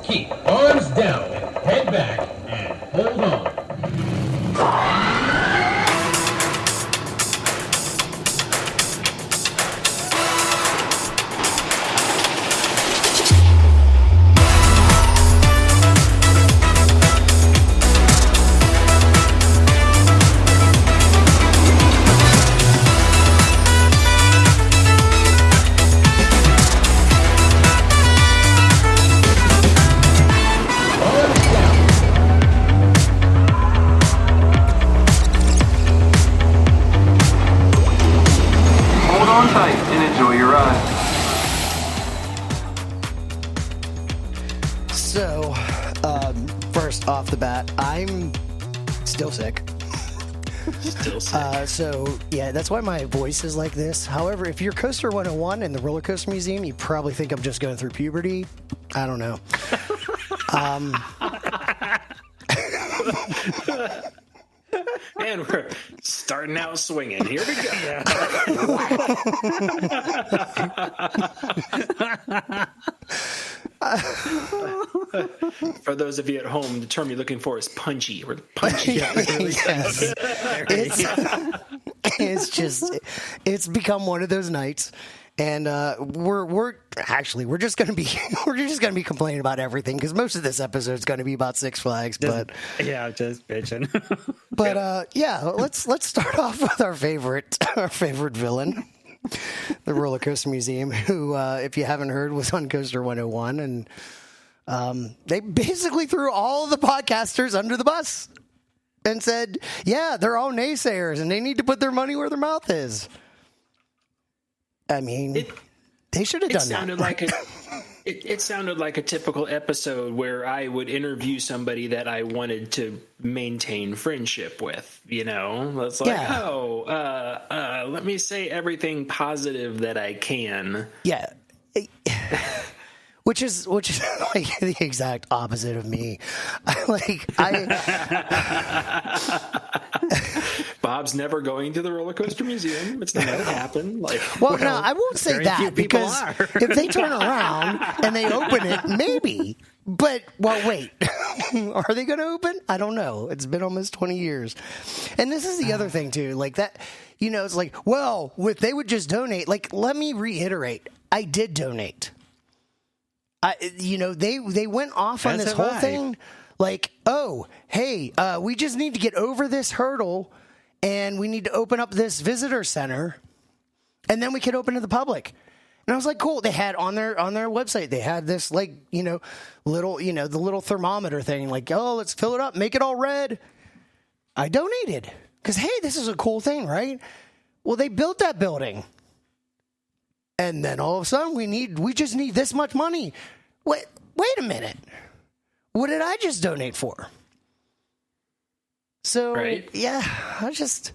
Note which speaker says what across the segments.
Speaker 1: Keep arms down and head back and hold on.
Speaker 2: So, first off the bat, I'm still sick.
Speaker 3: Still sick.
Speaker 2: So, yeah, that's why my voice is like this. However, if you're Coaster 101 in the Roller Coaster Museum, you probably think I'm just going through puberty. I don't know.
Speaker 3: And we're starting out swinging. Here we go. For those of you at home, the term you're looking for is punchy. We're punchy.
Speaker 2: Yes. It's become one of those nights. And we're just going to be complaining about everything because most of this episode is going to be about Six Flags. But
Speaker 4: just bitching.
Speaker 2: But let's start off with our favorite villain, the Roller Coaster Museum, who, if you haven't heard, was on Coaster 101, and they basically threw all of the podcasters under the bus and said, "Yeah, they're all naysayers, and they need to put their money where their mouth is." I mean, they should have done that.
Speaker 3: It sounded like a typical episode where I would interview somebody that I wanted to maintain friendship with. You know, it's like, let me say everything positive that I can.
Speaker 2: Yeah. Which is like the exact opposite of me.
Speaker 3: Bob's never going to the roller coaster museum. It's never happened.
Speaker 2: No, I won't say that because if they turn around and they open it, maybe. But wait, are they going to open? I don't know. It's been almost 20 years, and this is the other thing too. Like that, you know, it's like, well, if they would just donate. Like, let me reiterate, I did donate. They went off on this whole thing like, oh, hey, we just need to get over this hurdle and we need to open up this visitor center and then we can open to the public. And I was like, cool. They had on their website, they had this the little thermometer thing, like, oh, let's fill it up, make it all red. I donated because, hey, this is a cool thing, right? Well, they built that building. And then all of a sudden, we just need this much money. Wait a minute. What did I just donate for? So,
Speaker 3: right.
Speaker 2: Yeah, I just...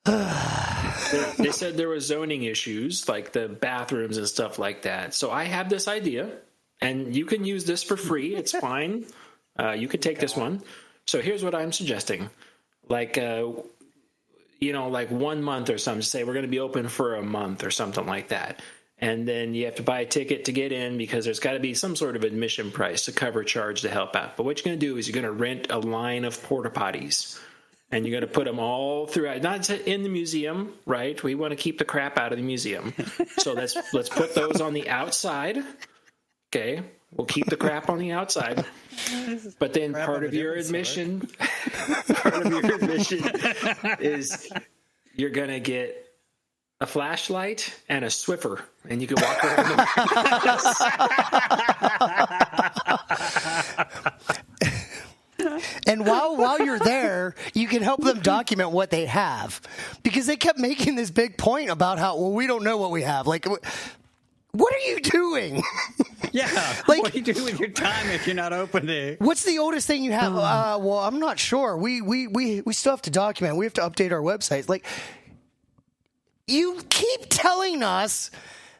Speaker 3: They said there were zoning issues, like the bathrooms and stuff like that. So I have this idea, and you can use this for free. It's fine. You could take this one. So here's what I'm suggesting. Like 1 month or something. Say we're going to be open for a month or something like that. And then you have to buy a ticket to get in because there's got to be some sort of admission price, a cover charge to help out. But what you're going to do is you're going to rent a line of porta potties. And you're going to put them all throughout, not in the museum, right? We want to keep the crap out of the museum. So let's put those on the outside. Okay. We'll keep the crap on the outside. But then part of your admission is you're going to get a flashlight and a Swiffer, and you can walk around
Speaker 2: And while you're there, you can help them document what they have. Because they kept making this big point about how, well, we don't know what we have. Like, what are you doing?
Speaker 4: Yeah,
Speaker 2: like,
Speaker 4: what do you do with your time if you're not open to?
Speaker 2: What's the oldest thing you have? Well, I'm not sure. We still have to document. We have to update our websites. Like, you keep telling us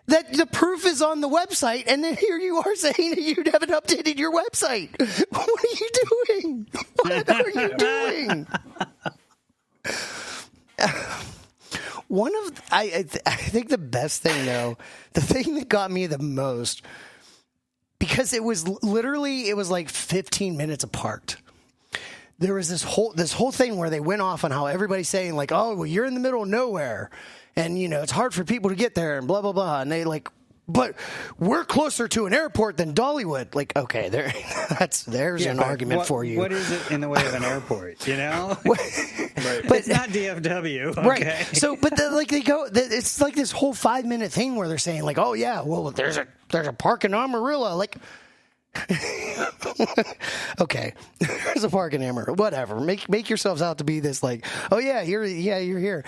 Speaker 2: that the proof is on the website, and then here you are saying that you haven't updated your website. What are you doing? What are you doing? I think the best thing, though, the thing that got me the most, because it was like 15 minutes apart. There was this whole thing where they went off on how everybody's saying like, oh, well, you're in the middle of nowhere, and it's hard for people to get there, and blah blah blah, and they like, but we're closer to an airport than Dollywood. Like, okay, there's an argument for you.
Speaker 4: What is it in the way of an airport?
Speaker 3: Right.
Speaker 4: But it's not DFW, okay?
Speaker 2: Right? So, but it's like this whole 5-minute thing where they're saying like, oh yeah, well, there's a park in Amarillo, like. Okay, there's a park in Amarillo. Whatever. Make yourselves out to be this like, oh yeah, you're here.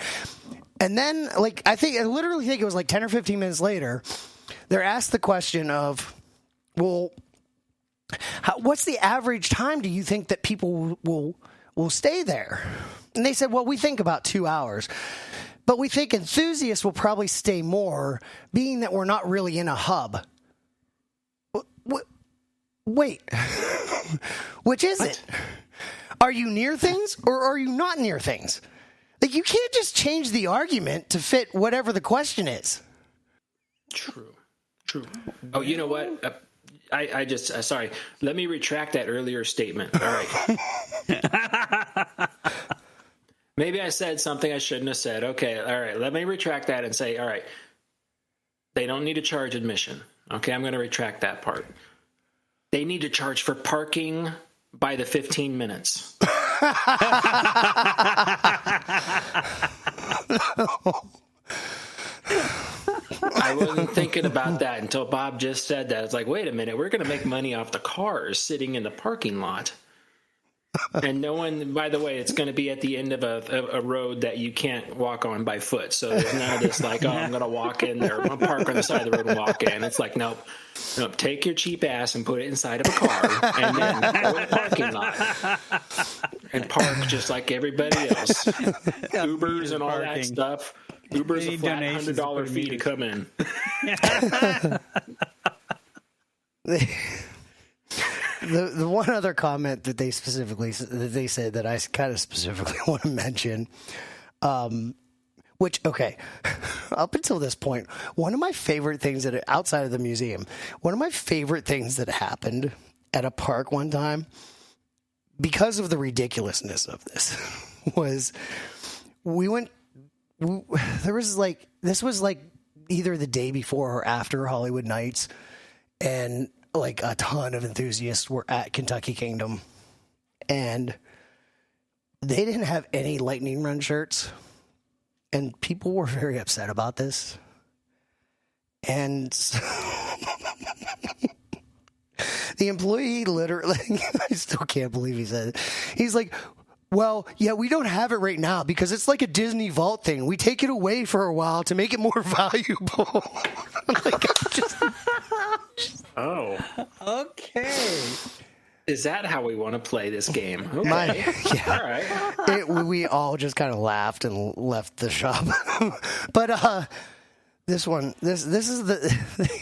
Speaker 2: And then like I literally think it was like 10 or 15 minutes later, they're asked the question of, well, what's the average time do you think that people will stay there? And they said, well, we think about 2 hours. But we think enthusiasts will probably stay more, being that we're not really in a hub. Wait, which is it? Are you near things or are you not near things? Like, you can't just change the argument to fit whatever the question is.
Speaker 3: True. Oh, you know what? I just, sorry. Let me retract that earlier statement. All right. Maybe I said something I shouldn't have said. Okay. All right. Let me retract that and say, all right, they don't need to charge admission. Okay. I'm going to retract that part. They need to charge for parking by the 15 minutes. I wasn't thinking about that until Bob just said that. It's like, wait a minute, we're going to make money off the cars sitting in the parking lot. And no one, by the way, it's going to be at the end of a road that you can't walk on by foot. So there's none of this like, oh, I'm going to walk in there, I'm going to park on the side of the road and walk in. It's like, nope, take your cheap ass and put it inside of a car and then go in the parking lot and park just like everybody else. Ubers and all that stuff. Uber's a flat $100 fee to come in.
Speaker 2: The one other comment that they said that I kind of specifically want to mention, which, okay, up until this point, one of my favorite things outside of the museum, one of my favorite things that happened at a park one time, because of the ridiculousness of this, was this was like either the day before or after Hollywood Nights, and like a ton of enthusiasts were at Kentucky Kingdom, and they didn't have any lightning run shirts, and people were very upset about this. And the employee literally, I still can't believe he said it. He's like, well, yeah, we don't have it right now because it's like a Disney Vault thing. We take it away for a while to make it more valuable.
Speaker 3: Oh.
Speaker 4: Okay.
Speaker 3: Is that how we want to play this game? Okay.
Speaker 2: Yeah. All right. We all just kind of laughed and left the shop. But this is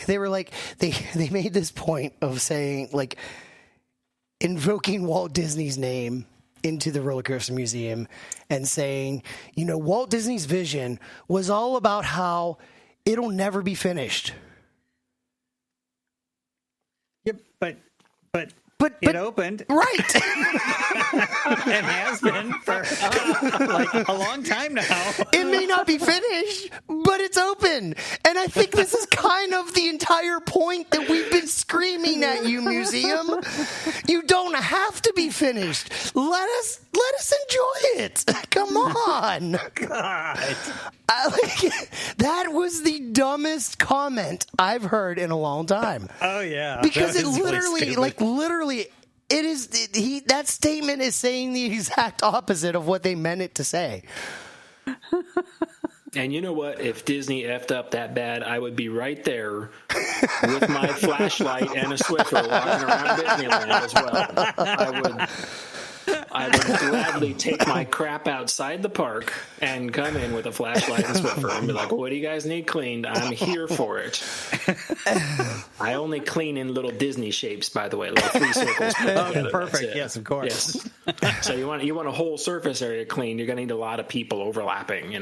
Speaker 2: they were like, they made this point of saying, like, invoking Walt Disney's name into the roller coaster museum and saying, Walt Disney's vision was all about how it'll never be finished.
Speaker 4: Yep, but it opened.
Speaker 2: Right.
Speaker 4: And has been for like a long time now.
Speaker 2: It may not be finished, but it's open. And I think this is kind of the entire point that we've been screaming at you, museum. You don't have to be finished. Let us enjoy it. Come on.
Speaker 4: God.
Speaker 2: That was the dumbest comment I've heard in a long time.
Speaker 4: Oh yeah.
Speaker 2: Because it literally, it is that statement is saying the exact opposite of what they meant it to say.
Speaker 3: And you know what? If Disney effed up that bad, I would be right there with my flashlight and a Swiffer walking around Disneyland as well. I would gladly take my crap outside the park and come in with a flashlight and Swiffer and be like, what do you guys need cleaned? I'm here for it. I only clean in little Disney shapes, by the way, little 3 circles.
Speaker 4: Oh, perfect. Yes, of course.
Speaker 3: Yes. So you want a whole surface area cleaned, you're going to need a lot of people overlapping,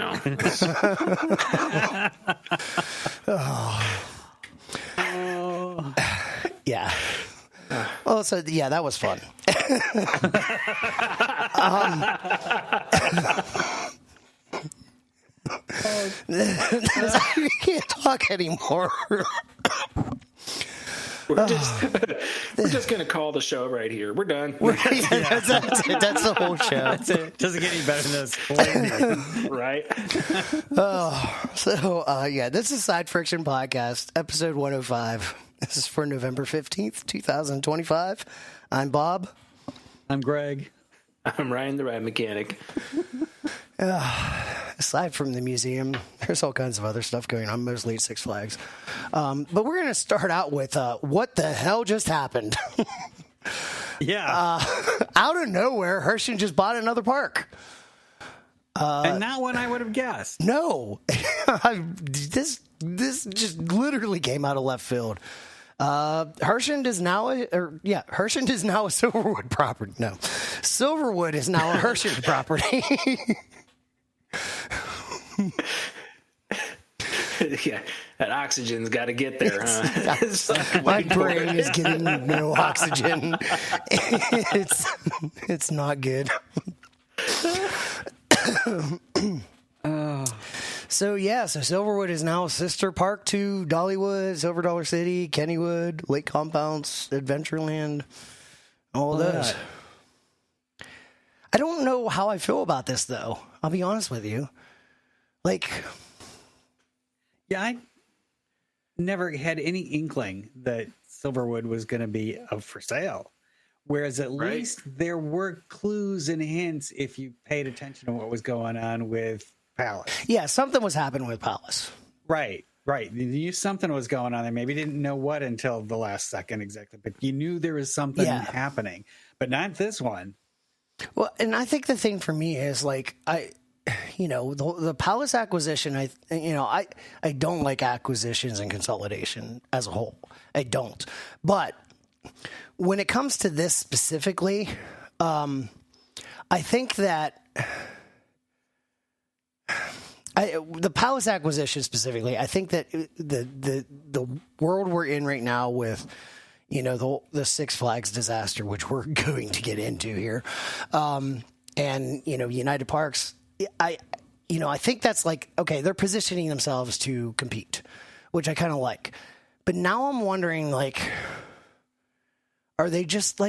Speaker 2: Yeah. Well, so yeah, that was fun. You can't talk anymore.
Speaker 3: We're just going to call the show right here. We're done.
Speaker 2: That's it. That's the whole show.
Speaker 4: That's it. Doesn't get any better than this.
Speaker 3: Right?
Speaker 2: Yeah, this is Side Friction Podcast, episode 105. This is for November 15th, 2025. I'm Bob.
Speaker 4: I'm Greg.
Speaker 3: I'm Ryan, the ride mechanic.
Speaker 2: Aside from the museum, there's all kinds of other stuff going on, mostly at Six Flags. But we're going to start out with what the hell just happened?
Speaker 4: Yeah.
Speaker 2: Out of nowhere, Hershey just bought another park.
Speaker 4: And not one I would have guessed.
Speaker 2: No. This just literally came out of left field. Hershend is now a Silverwood property. No, Silverwood is now a Hershend property.
Speaker 3: Yeah, that oxygen's got to get there, huh?
Speaker 2: My brain is getting no oxygen. It's not good. So Silverwood is now a sister park to Dollywood, Silver Dollar City, Kennywood, Lake Compounds, Adventureland, all of those. I don't know how I feel about this, though. I'll be honest with you.
Speaker 4: Yeah, I never had any inkling that Silverwood was going to be up for sale. Whereas at least there were clues and hints if you paid attention to what was going on with Palace.
Speaker 2: Yeah, something was happening with Palace.
Speaker 4: Right. You knew something was going on there. Maybe didn't know what until the last second exactly, but you knew there was something happening. But not this one.
Speaker 2: Well, and I think the thing for me is the Palace acquisition. I don't like acquisitions and consolidation as a whole. I don't. But when it comes to this specifically, I think that the Palace acquisition specifically, I think that the world we're in right now with, the Six Flags disaster, which we're going to get into here, and United Parks, I think that's okay, they're positioning themselves to compete, which I kind of like. But now I'm wondering, are they just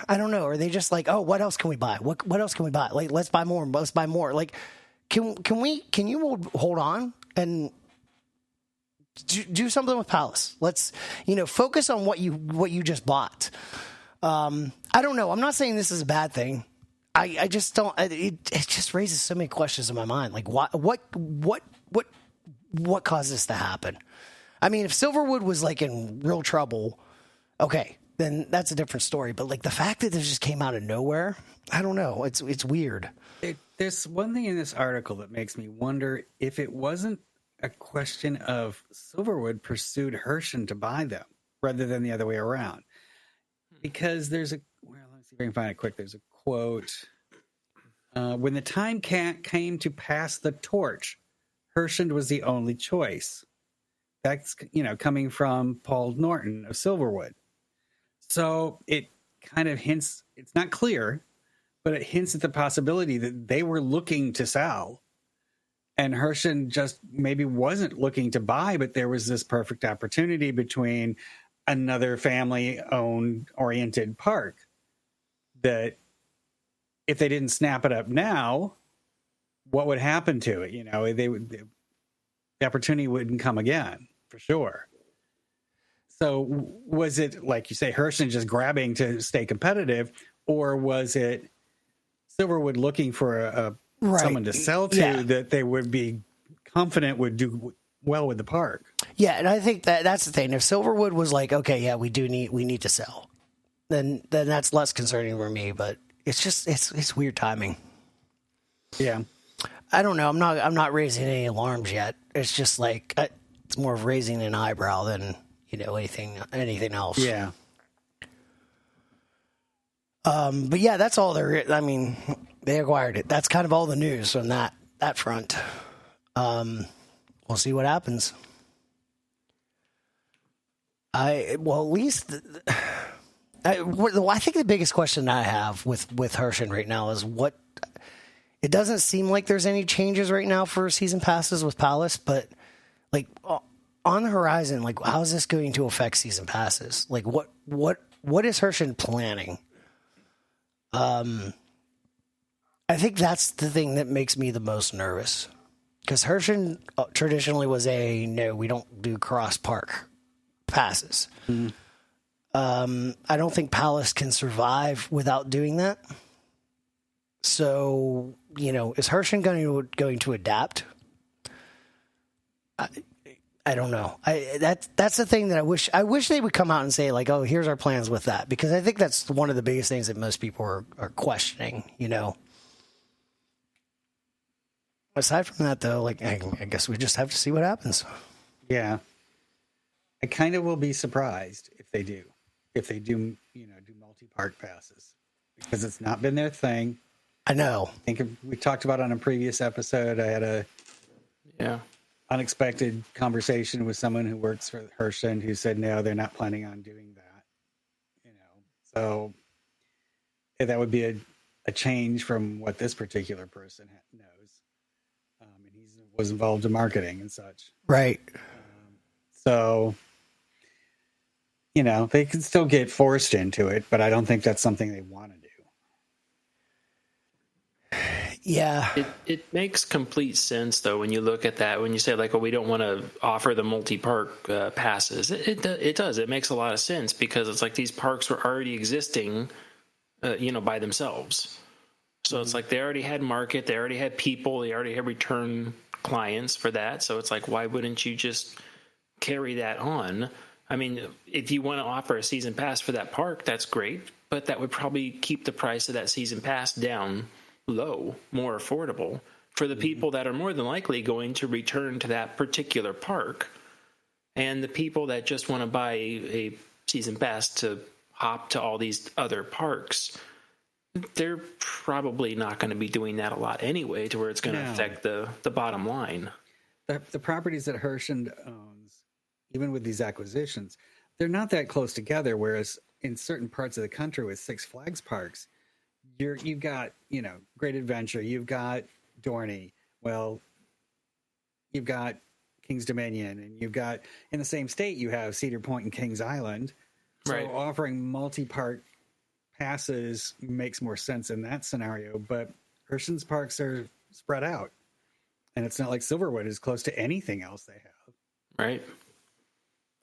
Speaker 2: I don't know. Are they just oh, what else can we buy? What else can we buy? Let's buy more. Let's buy more. Can you hold on and do something with Palace? Let's, focus on what you just bought. I don't know. I'm not saying this is a bad thing. I just don't, it just raises so many questions in my mind. What caused this to happen? I mean, if Silverwood was in real trouble, okay, then that's a different story. But the fact that this just came out of nowhere, I don't know. It's weird.
Speaker 4: There's one thing in this article that makes me wonder if it wasn't a question of Silverwood pursued Hershend to buy them rather than the other way around. Because let's see if I can find it quick. There's a quote. When the time came to pass the torch, Hershend was the only choice. That's, coming from Paul Norton of Silverwood. So it kind of hints, it's not clear, but it hints at the possibility that they were looking to sell and Hershend just maybe wasn't looking to buy, but there was this perfect opportunity between another family-owned oriented park that if they didn't snap it up now, what would happen to it? The opportunity wouldn't come again, for sure. So was it, like you say, Hershend just grabbing to stay competitive, or was it Silverwood looking for someone to sell to that they would be confident would do well with the park?
Speaker 2: Yeah, and I think that's the thing. If Silverwood was okay, yeah, we need to sell, then that's less concerning for me. But it's just it's weird timing.
Speaker 4: Yeah,
Speaker 2: I don't know. I'm not raising any alarms yet. It's just it's more of raising an eyebrow than anything else.
Speaker 4: Yeah.
Speaker 2: But yeah, that's all they acquired it. That's kind of all the news on that front. We'll see what happens. At least I think the biggest question I have with Hershon right now is what. It doesn't seem like there's any changes right now for season passes with Palace, but like on the horizon, like how is this going to affect season passes? Like what is Hershon planning? I think that's the thing that makes me the most nervous, because Hershon traditionally was no, we don't do cross park passes. Mm-hmm. I don't think Palace can survive without doing that. So, is Hershon going to adapt? I don't know. That's the thing that I wish they would come out and say, like, oh, here's our plans with that, because I think that's one of the biggest things that most people are questioning. Aside from that, though, like I guess we just have to see what happens.
Speaker 4: Yeah, I kind of will be surprised if they do do multi-park passes, because it's not been their thing.
Speaker 2: I know.
Speaker 4: I think we talked about on a previous episode. I had a unexpected conversation with someone who works for Hershon who said no, they're not planning on doing that. So that would be a change from what this particular person knows. And he was involved in marketing and such.
Speaker 2: Right.
Speaker 4: So they can still get forced into it, but I don't think that's something they want to do.
Speaker 2: Yeah.
Speaker 3: It makes complete sense, though, when you look at that, when you say, like, we don't want to offer the multi-park passes. It does. It makes a lot of sense, because it's like these parks were already existing, by themselves. So it's like they already had market, they already had people, they already had return clients for that. So it's like, why wouldn't you just carry that on? I mean, if you want to offer a season pass for that park, that's great, but that would probably keep the price of that season pass down low, more affordable for the people that are more than likely going to return to that particular park. And the people that just want to buy a season pass to hop to all these other parks, they're probably not going to be doing that a lot anyway, to where it's going to affect the bottom line.
Speaker 4: The properties that Hershon owns, even with these acquisitions, they're not that close together, whereas in certain parts of the country with Six Flags parks, you've got, Great Adventure, you've got Dorney, you've got King's Dominion, and you've got, in the same state, you have Cedar Point and Kings Island. So
Speaker 3: right.
Speaker 4: Offering multi-park passes makes more sense in that scenario, but Hershon's parks are spread out, and it's not like Silverwood is close to anything else they have.
Speaker 3: Right.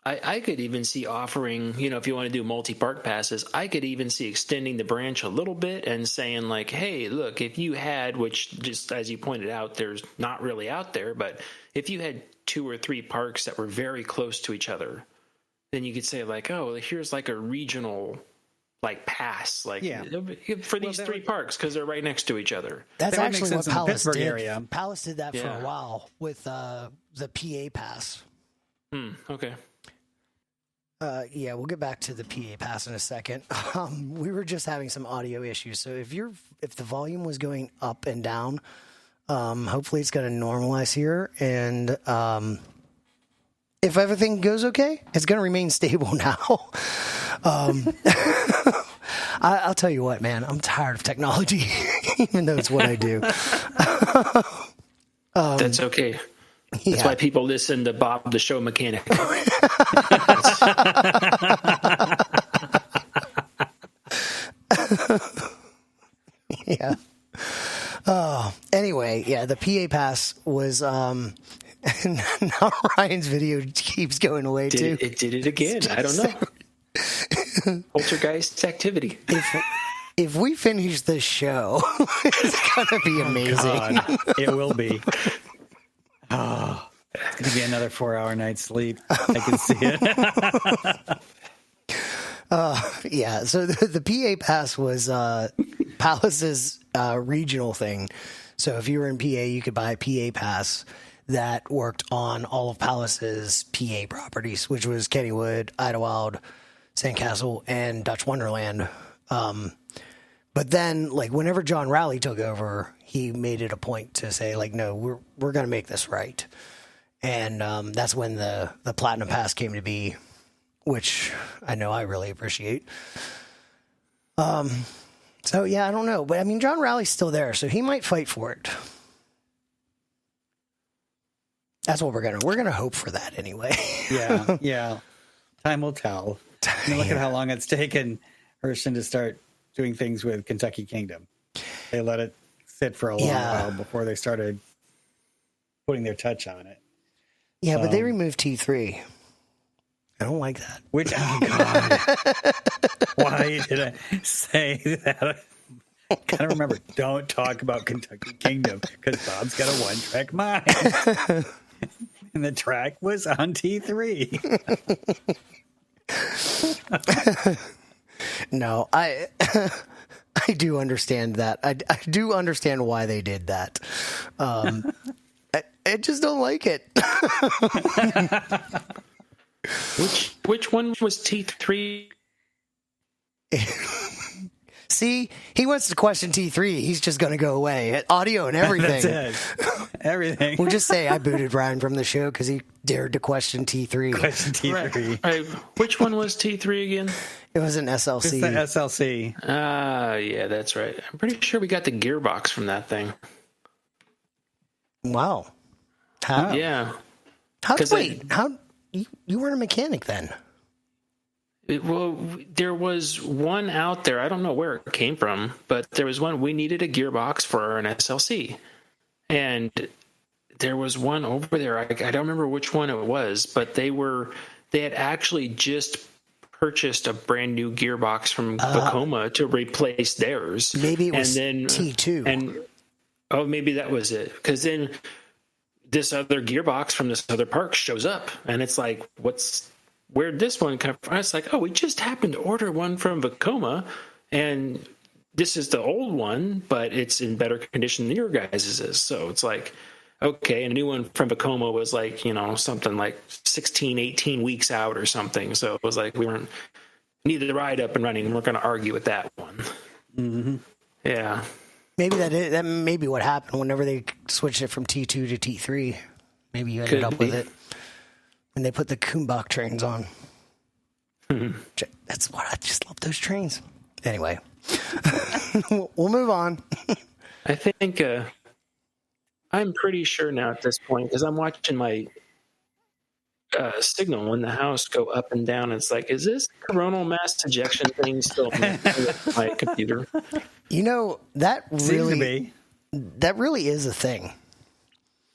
Speaker 3: I could even see offering, if you want to do multi-park passes, I could even see extending the branch a little bit and saying, like, hey, look, if you had, which just as you pointed out, there's not really out there, but if you had 2 or 3 parks that were very close to each other, then you could say, like, oh, here's like a regional, like, pass, like, for these 3 parks, because they're right next to each other.
Speaker 2: That's
Speaker 4: that
Speaker 2: actually what Palace did.
Speaker 4: Area.
Speaker 2: Palace did that for a while with the PA pass.
Speaker 3: Okay.
Speaker 2: We'll get back to the PA pass in a second. We were just having some audio issues, so if the volume was going up and down, hopefully it's going to normalize here, and if everything goes okay, it's going to remain stable now. I'll tell you what, man, I'm tired of technology, even though it's what I do.
Speaker 3: That's okay. That's why people listen to Bob the Show Mechanic.
Speaker 2: Yeah. Anyway, the PA pass was now Ryan's video keeps going away too.
Speaker 3: It did it again. I don't know. Poltergeist activity.
Speaker 2: If we finish this show, it's gonna be amazing.
Speaker 4: It will be. Oh, it's going to be another 4-hour night's sleep. I can see it.
Speaker 2: So the PA pass was Palace's regional thing. So if you were in PA, you could buy a PA pass that worked on all of Palace's PA properties, which was Kennywood, Idlewild, Sandcastle, and Dutch Wonderland. But then, like, whenever John Rowley took over, he made it a point to say, like, no, we're going to make this right. And that's when the Platinum Pass came to be. which I know I really appreciate. So yeah, I don't know, but I mean, John Rowley's still there, so he might fight for it. That's what we're gonna hope for that anyway.
Speaker 4: Yeah. Time will tell. I mean, look at how long it's taken Herschend to start doing things with Kentucky Kingdom. They let it sit for a long while before they started putting their touch on it.
Speaker 2: Yeah, but they removed T3. I don't like that.
Speaker 4: Which, oh God. Why did I say that? I kind of remember, don't talk about Kentucky Kingdom, because Bob's got a one-track mind. And the track was on T3.
Speaker 2: No, I do understand that. I do understand why they did that. I just don't like it.
Speaker 3: Which one was T3?
Speaker 2: See, he wants to question T3. He's just going to go away. Audio and everything.
Speaker 4: That's it. Everything.
Speaker 2: We'll just say I booted Ryan from the show because he dared to question T3.
Speaker 4: Question T3.
Speaker 3: Right. Which one was T3 again?
Speaker 2: It was an SLC.
Speaker 4: It's the SLC.
Speaker 3: Yeah, that's right. I'm pretty sure we got the gearbox from that thing.
Speaker 2: Wow.
Speaker 3: Yeah.
Speaker 2: How you weren't a mechanic then?
Speaker 3: Well, there was one out there. I don't know where it came from, but there was one. We needed a gearbox for an SLC, and there was one over there. I don't remember which one it was, but they had actually just purchased a brand new gearbox from Vekoma to replace theirs.
Speaker 2: Maybe it was
Speaker 3: and then,
Speaker 2: T2.
Speaker 3: And maybe that was it. Because then this other gearbox from this other park shows up, and it's like, where'd this one come from? It's like, we just happened to order one from Vekoma, and this is the old one, but it's in better condition than your guys' is. So it's like, okay, and a new one from Vekoma was like, something like 16, 18 weeks out or something. So it was like we needed the ride up and running, and we're going to argue with that one.
Speaker 4: Mm-hmm.
Speaker 3: Yeah.
Speaker 2: Maybe that may be what happened whenever they switched it from T2 to T3. Maybe you ended up with it when they put the Kumbach trains on. That's what I just love, those trains. Anyway, we'll move on.
Speaker 3: I think I'm pretty sure now at this point, because I'm watching my signal in the house go up and down. It's like, is this coronal mass ejection thing still on my computer?
Speaker 2: That really is a thing.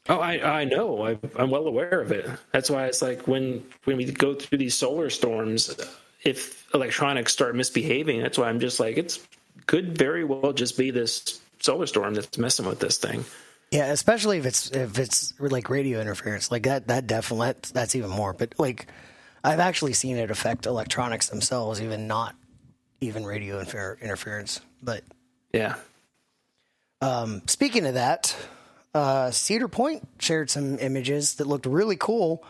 Speaker 3: Oh, I know. I'm well aware of it. That's why it's like when we go through these solar storms, if electronics start misbehaving, that's why I'm just like, it could very well just be this solar storm that's messing with this thing.
Speaker 2: Yeah, especially if it's like radio interference, like that definitely, that's even more. But like, I've actually seen it affect electronics themselves, not even radio interference. But
Speaker 3: yeah.
Speaker 2: Speaking of that, Cedar Point shared some images that looked really cool.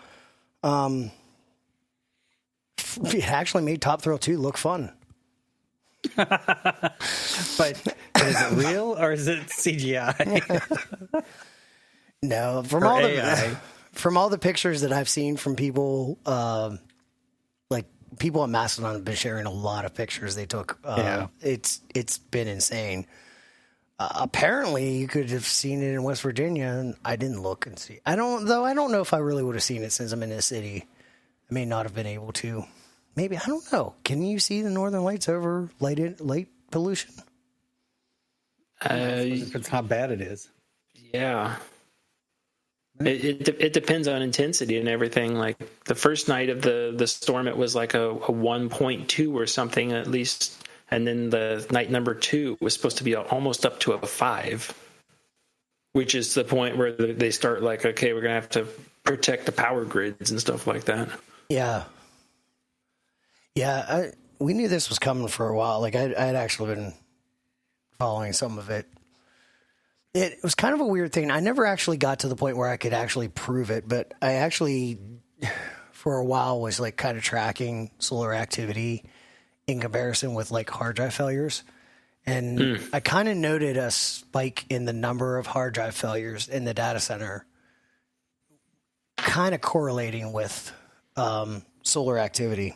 Speaker 2: It actually made Top Thrill 2 look fun.
Speaker 4: But is it real or is it CGI?
Speaker 2: No, from all the pictures that I've seen from people, like people at Mastodon have been sharing a lot of pictures they took. It's been insane. Apparently, you could have seen it in West Virginia, and I didn't look and see. I don't know if I really would have seen it since I'm in this city. I may not have been able to. Maybe, I don't know. Can you see the northern lights over light pollution?
Speaker 4: Depends how bad it is.
Speaker 3: Yeah. It depends on intensity and everything. Like the first night of the storm, it was like a 1.2 or something at least. And then the night number 2 was supposed to be almost up to a 5, which is the point where they start like, okay, we're going to have to protect the power grids and stuff like that.
Speaker 2: Yeah. Yeah, we knew this was coming for a while. Like, I'd actually been following some of it. It was kind of a weird thing. I never actually got to the point where I could actually prove it, but I actually, for a while, was like kind of tracking solar activity in comparison with like hard drive failures. And I kind of noted a spike in the number of hard drive failures in the data center, kind of correlating with solar activity.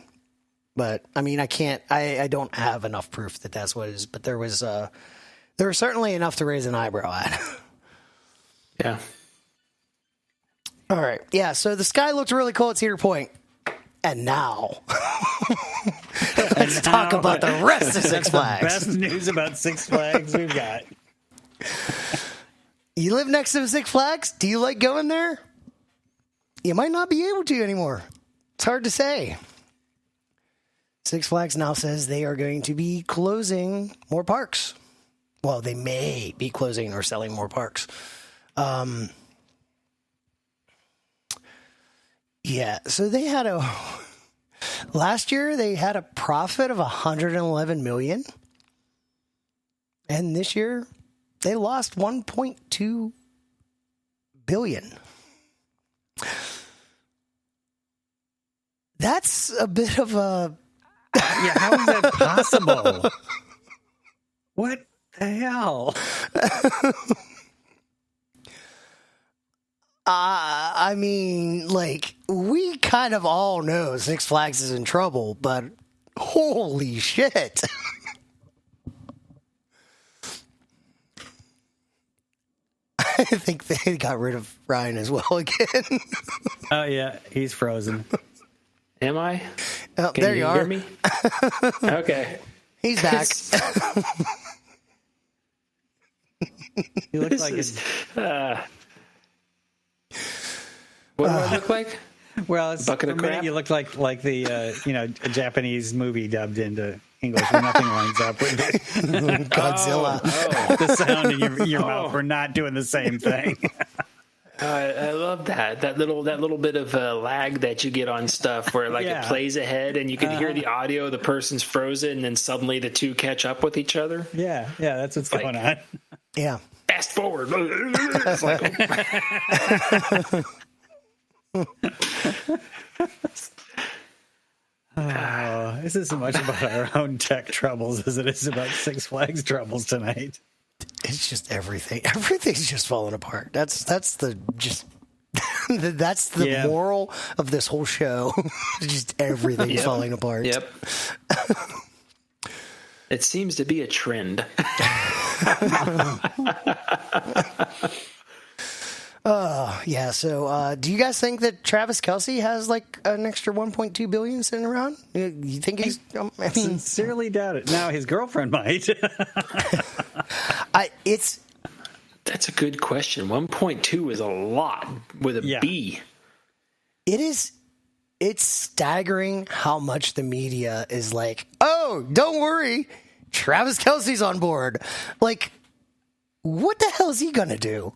Speaker 2: But I mean, I don't have enough proof that that's what it is. But there was certainly enough to raise an eyebrow at.
Speaker 3: Yeah.
Speaker 2: All right. Yeah. So the sky looked really cool at Cedar Point. And now, let's talk about the rest of Six Flags.
Speaker 4: Best news about Six Flags we've got.
Speaker 2: You live next to Six Flags? Do you like going there? You might not be able to anymore. It's hard to say. Six Flags now says they are going to be closing more parks. Well, they may be closing or selling more parks. Yeah, so they had last year they had a profit of $111 million. And this year they lost $1.2 billion. That's a bit of a...
Speaker 4: Yeah, how is that possible? What the hell?
Speaker 2: I mean, like, we kind of all know Six Flags is in trouble, but holy shit. I think they got rid of Ryan as well again.
Speaker 4: Oh, yeah, he's frozen.
Speaker 3: Am I?
Speaker 2: Oh,
Speaker 3: Can
Speaker 2: there you are.
Speaker 3: Hear me? Okay.
Speaker 2: He's back.
Speaker 4: He looks like
Speaker 3: what do I look like?
Speaker 4: well, it's,
Speaker 3: bucket of
Speaker 4: for a minute
Speaker 3: crap?
Speaker 4: you look like the a Japanese movie dubbed into English where nothing lines up with it.
Speaker 2: Godzilla.
Speaker 4: The sound in your mouth. We're not doing the same thing.
Speaker 3: I love that little bit of lag that you get on stuff where it plays ahead and you can hear the audio, the person's frozen, and then suddenly the two catch up with each other.
Speaker 4: Yeah, that's what's going on.
Speaker 2: Yeah.
Speaker 3: Fast forward. It's like,
Speaker 4: This isn't much about our own tech troubles as it is about Six Flags troubles tonight.
Speaker 2: It's just everything. Everything's just falling apart. That's the moral of this whole show. Just everything's falling apart.
Speaker 3: Yep. It seems to be a trend.
Speaker 2: Yeah. So, do you guys think that Travis Kelce has like an extra $1.2 billion sitting around? You think he's? I mean,
Speaker 4: Sincerely doubt it. Now his girlfriend might.
Speaker 3: That's a good question. 1.2 is a lot with a B.
Speaker 2: It is. It's staggering how much the media is like, oh, don't worry, Travis Kelce's on board. Like, what the hell is he gonna do?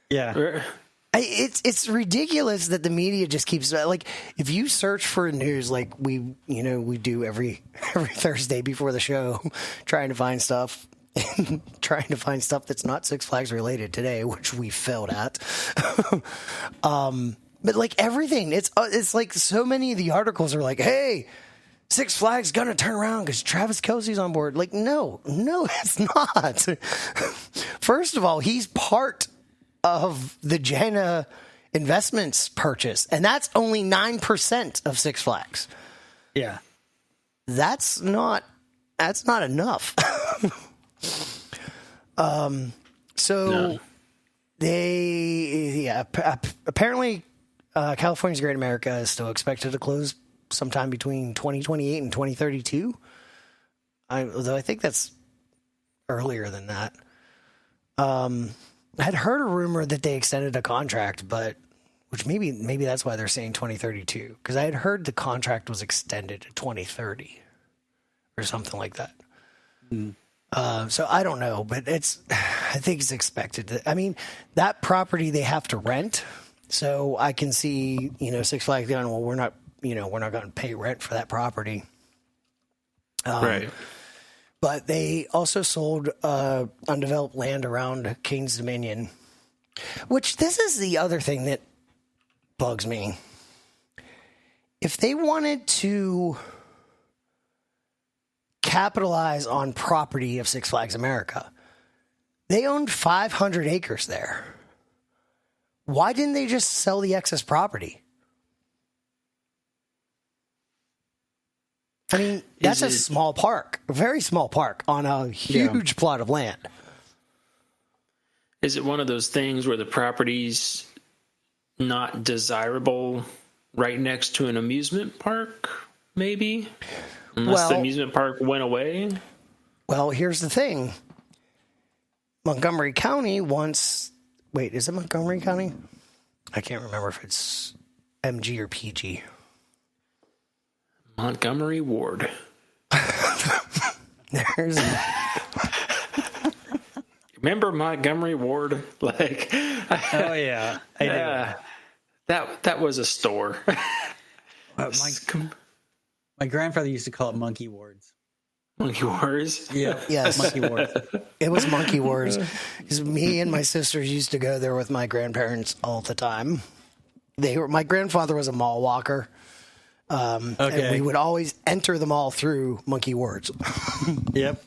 Speaker 4: Yeah.
Speaker 2: It's ridiculous that the media just keeps like, if you search for news like we do every Thursday before the show, trying to find stuff that's not Six Flags related today, which we failed at. But like everything, it's like so many of the articles are like, hey, Six Flags gonna turn around because Travis Kelce's on board. Like, no, it's not. First of all, he's part of the Jana Investments purchase, and that's only 9% of Six Flags.
Speaker 4: Yeah.
Speaker 2: That's not enough. Apparently California's Great America is still expected to close sometime between 2028 and 2032. Although I think that's earlier than that. I had heard a rumor that they extended a contract, but which maybe that's why they're saying 2032, because I had heard the contract was extended to 2030 or something like that. So I don't know, but I think it's expected. I mean, that property they have to rent, so I can see Six Flags going, well, we're not going to pay rent for that property,
Speaker 3: Right.
Speaker 2: But they also sold undeveloped land around King's Dominion, which this is the other thing that bugs me. If they wanted to capitalize on property of Six Flags America, they owned 500 acres there. Why didn't they just sell the excess property? I mean, that's a small park, a very small park on a huge plot of land.
Speaker 3: Is it one of those things where the property's not desirable right next to an amusement park, maybe? Unless the amusement park went away?
Speaker 2: Well, here's the thing. Montgomery County wants... Wait, is it Montgomery County? I can't remember if it's MG or PG.
Speaker 3: Montgomery Ward.
Speaker 2: There's...
Speaker 3: Remember Montgomery Ward? Like,
Speaker 4: oh yeah,
Speaker 3: that was a store.
Speaker 4: My grandfather used to call it Monkey Wards.
Speaker 3: Monkey Wars?
Speaker 4: Yeah.
Speaker 2: Yes.
Speaker 4: Monkey Wards.
Speaker 2: It was Monkey Wars. Because me and my sisters used to go there with my grandparents all the time. My grandfather was a mall walker. And we would always enter the mall through Monkey Wars.
Speaker 4: Yep.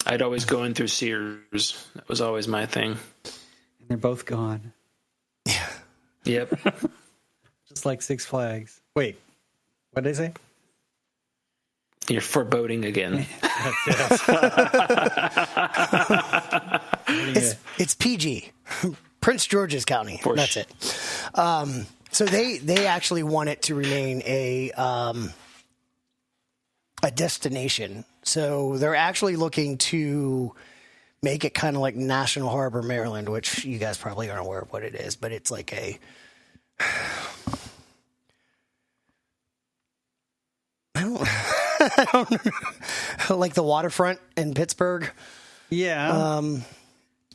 Speaker 3: I'd always go in through Sears. That was always my thing.
Speaker 4: And they're both gone.
Speaker 2: Yeah.
Speaker 3: Yep.
Speaker 4: Just like Six Flags. Wait, what did I say?
Speaker 3: You're foreboding again.
Speaker 2: It's PG. Prince George's County. That's it. So they actually want it to remain a destination. So they're actually looking to make it kind of like National Harbor, Maryland, which you guys probably aren't aware of what it is, but it's like I don't know, like the waterfront in Pittsburgh.
Speaker 4: Yeah.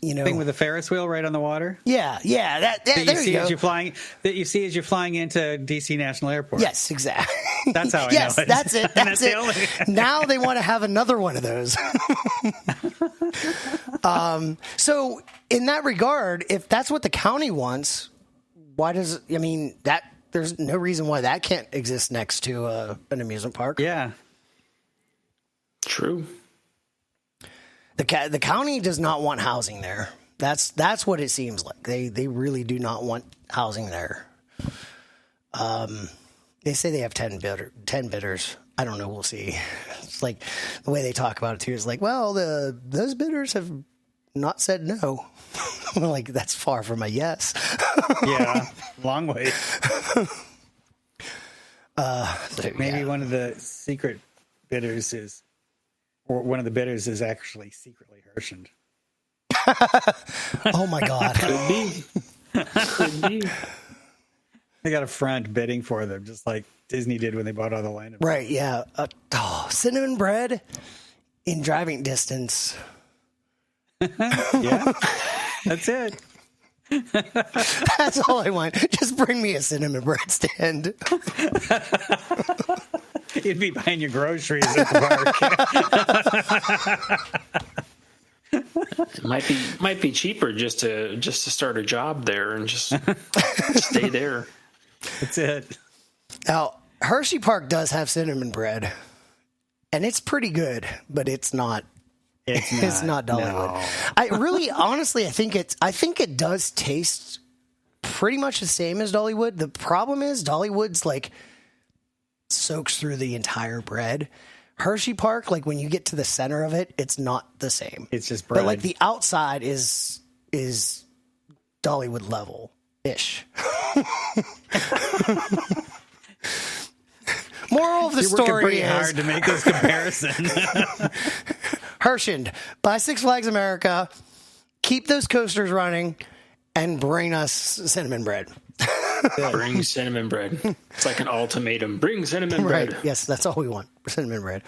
Speaker 4: Thing with the Ferris wheel right on the water.
Speaker 2: Yeah. There you go.
Speaker 4: That you see as you're flying into DC National Airport.
Speaker 2: Yes, exactly.
Speaker 4: That's how I
Speaker 2: yes,
Speaker 4: know it.
Speaker 2: That's it. That's it. Now they want to have another one of those. So in that regard, if that's what the county wants, there's no reason why that can't exist next to an amusement park.
Speaker 4: Yeah.
Speaker 3: True.
Speaker 2: The county does not want housing there. That's what it seems like. They really do not want housing there. They say they have 10 bidders. I don't know. We'll see. It's like the way they talk about it too is like, well, those bidders have not said no. Like that's far from a yes.
Speaker 4: Yeah, long way. Maybe one of the secret bidders is. Or one of the bidders is actually secretly Hershend.
Speaker 2: Oh my God.
Speaker 3: Could be. Could be.
Speaker 4: They got a front bidding for them, just like Disney did when they bought all the land.
Speaker 2: Right, yeah. Cinnamon bread in driving distance.
Speaker 4: Yeah, that's it.
Speaker 2: That's all I want. Just bring me a cinnamon bread stand.
Speaker 4: You'd be buying your groceries at the park.
Speaker 3: It might be cheaper just to start a job there and just stay there.
Speaker 4: That's it.
Speaker 2: Now, Hershey Park does have cinnamon bread, and it's pretty good, but it's not. It's not Dollywood. No. I really, honestly, I think it does taste pretty much the same as Dollywood. The problem is Dollywood's like soaks through the entire bread. Hershey Park, like when you get to the center of it, it's not the same.
Speaker 4: It's just bread.
Speaker 2: But like the outside is Dollywood level ish. Moral of the story is
Speaker 4: hard to make this comparison.
Speaker 2: Hershend, buy Six Flags America, keep those coasters running, and bring us cinnamon bread.
Speaker 3: Bring cinnamon bread. It's like an ultimatum. Bring cinnamon bread.
Speaker 2: Right. Yes, that's all we want. Cinnamon bread.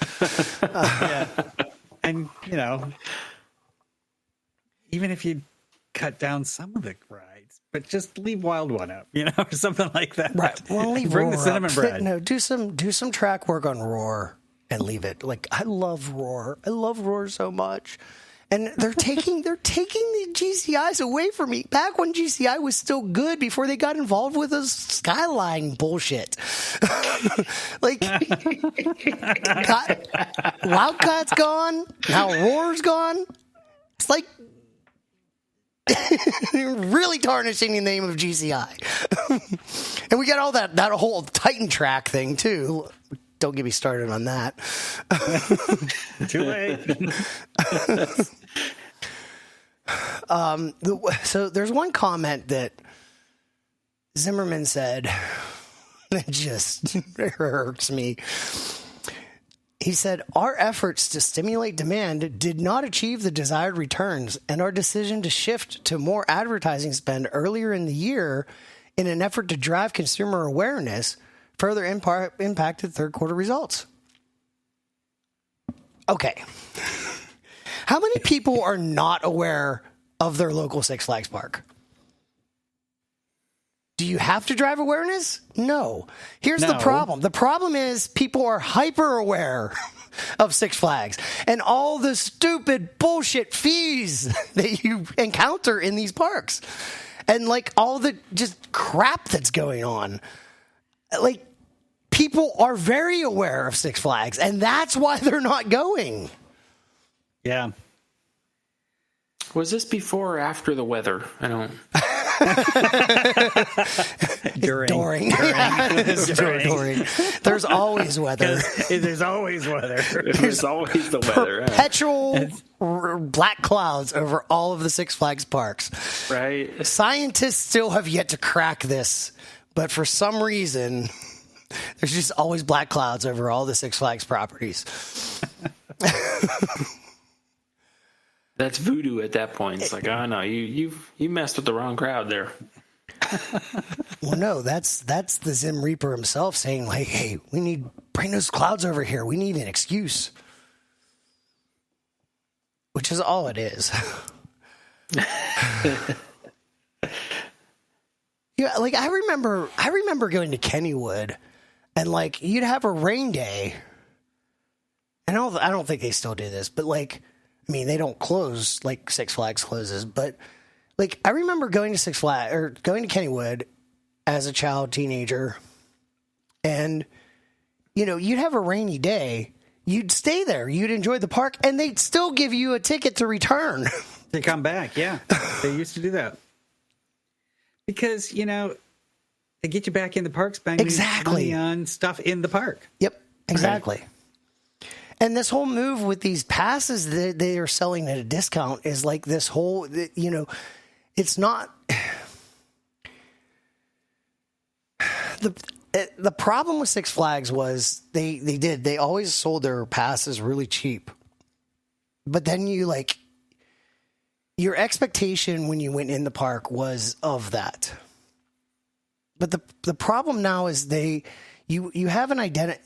Speaker 4: Yeah. And, even if you cut down some of the rides, but just leave Wild One up, or something like that.
Speaker 2: Right. Well,
Speaker 4: bring the cinnamon bread.
Speaker 2: No, do some track work on Roar and leave it. Like, I love Roar. I love Roar so much. And they're taking the GCIs away from me. Back when GCI was still good, before they got involved with this Skyline bullshit. Like, Wildcat's gone. Now Roar's gone. It's like Really tarnishing the name of GCI. And we got all that whole Titan track thing, too. Don't get me started on that.
Speaker 4: Too late.
Speaker 2: So there's one comment that Zimmerman said that just hurts me. He said, our efforts to stimulate demand did not achieve the desired returns, and our decision to shift to more advertising spend earlier in the year in an effort to drive consumer awareness further impacted third quarter results. Okay. How many people are not aware of their local Six Flags park? Do you have to drive awareness? No. Here's the problem. The problem is people are hyper aware of Six Flags and all the stupid bullshit fees that you encounter in these parks. And like all the just crap that's going on. Like people are very aware of Six Flags and that's why they're not going.
Speaker 4: Yeah.
Speaker 3: Was this before or after the weather? I don't.
Speaker 2: During. There's always weather.
Speaker 4: There's always weather.
Speaker 3: There's always the weather.
Speaker 2: Perpetual black clouds over all of the Six Flags parks.
Speaker 3: Right.
Speaker 2: Scientists still have yet to crack this, but for some reason, there's just always black clouds over all the Six Flags properties.
Speaker 3: That's voodoo at that point. It's like, oh no, you messed with the wrong crowd there.
Speaker 2: Well, no, that's the Zim Reaper himself saying, like, hey, bring those clouds over here. We need an excuse. Which is all it is. Yeah, like I remember going to Kennywood and like you'd have a rain day. And I don't think they still do this, but like I mean, they don't close like Six Flags closes, but like I remember going to Six Flags or going to Kennywood as a child, teenager, and you know, you'd have a rainy day, you'd stay there, you'd enjoy the park, and they'd still give you a ticket to return.
Speaker 4: To come back, yeah. They used to do that. Because, you know, they get you back in the park, spending money on stuff in the park.
Speaker 2: Yep, exactly. Right. And this whole move with these passes that they are selling at a discount is like this whole, you know, it's not. The problem with Six Flags was they always sold their passes really cheap. But then your expectation when you went in the park was of that. But the problem now is you have an identity.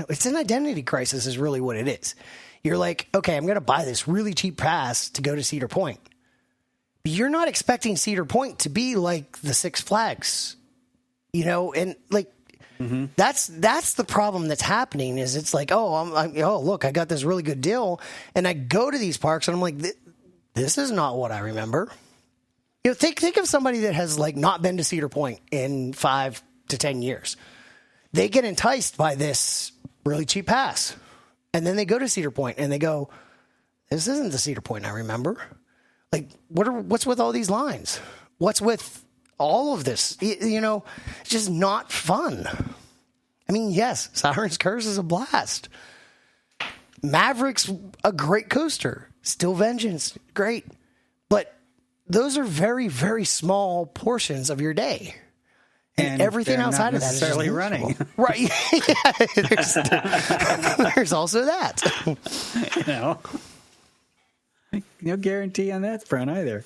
Speaker 2: It's an identity crisis is really what it is. You're like, okay, I'm going to buy this really cheap pass to go to Cedar Point. But you're not expecting Cedar Point to be like the Six Flags, you know, and like that's the problem that's happening is it's like, oh, look, I got this really good deal. And I go to these parks and I'm like, this is not what I remember. You know, think of somebody that has like not been to Cedar Point in 5 to 10 years. They get enticed by this really cheap pass. And then they go to Cedar Point and they go, this isn't the Cedar Point I remember. Like, what's with all these lines? What's with all of this? You know, it's just not fun. I mean, yes, Siren's Curse is a blast. Maverick's a great coaster. Still Vengeance, great. But those are very, very small portions of your day. And everything outside of that is just
Speaker 4: running.
Speaker 2: Right. Yeah, there's also that.
Speaker 4: You know, no guarantee on that front either.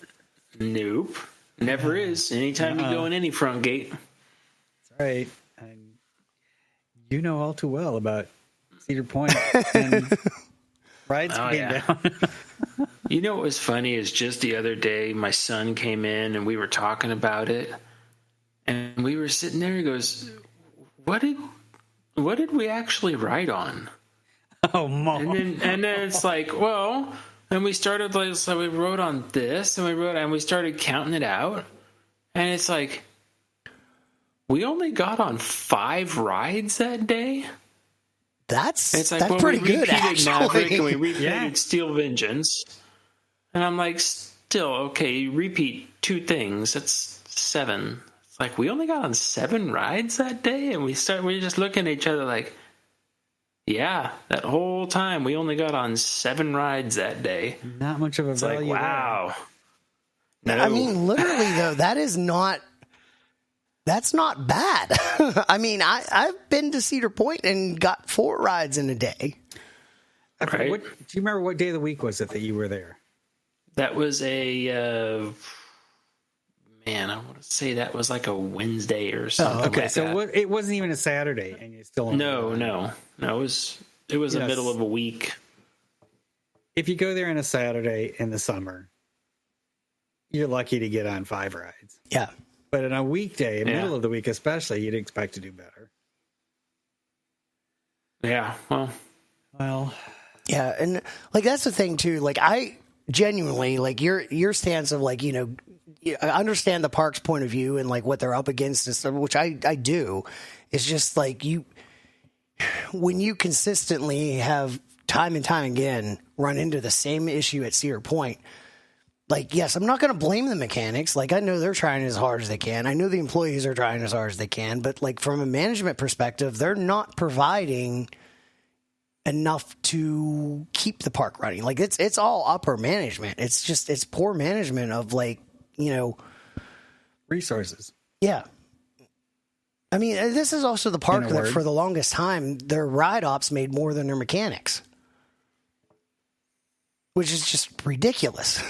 Speaker 3: Nope. Never is. Anytime you go in any front gate.
Speaker 4: That's right. And you know all too well about Cedar Point and rides being down.
Speaker 3: You know what was funny is just the other day my son came in and we were talking about it. And we were sitting there. He goes, "What did we actually ride on?"
Speaker 4: Oh, Mom.
Speaker 3: And then it's like, well, and we started like, so we rode on this, and we started counting it out, and it's like, we only got on 5 rides that day.
Speaker 2: It's pretty good, actually.
Speaker 3: Maverick, and we repeated Steel Vengeance, and I'm like, still, okay, you repeat 2 things. That's 7. It's like, we only got on 7 rides that day? And we're just looking at each other like, yeah, that whole time we only got on 7 rides that day.
Speaker 4: Not much of a value.
Speaker 3: Like, wow. No.
Speaker 2: I mean, literally, though, that's not bad. I mean, I've been to Cedar Point and got 4 rides in a day.
Speaker 3: Right.
Speaker 4: Do you remember what day of the week was it that you were there?
Speaker 3: That was I want to say that was like a Wednesday or something.
Speaker 4: Oh, okay,
Speaker 3: like
Speaker 4: so
Speaker 3: that.
Speaker 4: it wasn't even a Saturday, and you still
Speaker 3: No. It was the middle of a week.
Speaker 4: If you go there on a Saturday in the summer, you're lucky to get on 5 rides.
Speaker 2: Yeah.
Speaker 4: But on a weekday, in the middle of the week especially, you'd expect to do better.
Speaker 3: Yeah,
Speaker 4: well,
Speaker 2: yeah, and like that's the thing too. Like I genuinely like your stance of like, you know, I understand the park's point of view and like what they're up against and stuff, which I do. It's just like when you consistently have time and time again run into the same issue at Cedar Point. Like, yes, I'm not going to blame the mechanics. Like, I know they're trying as hard as they can. I know the employees are trying as hard as they can. But, like, from a management perspective, they're not providing enough to keep the park running. Like, it's all upper management. It's poor management of, like, you know.
Speaker 4: resources.
Speaker 2: Yeah. I mean, this is also the park that for the longest time, their ride ops made more than their mechanics. Which is just ridiculous.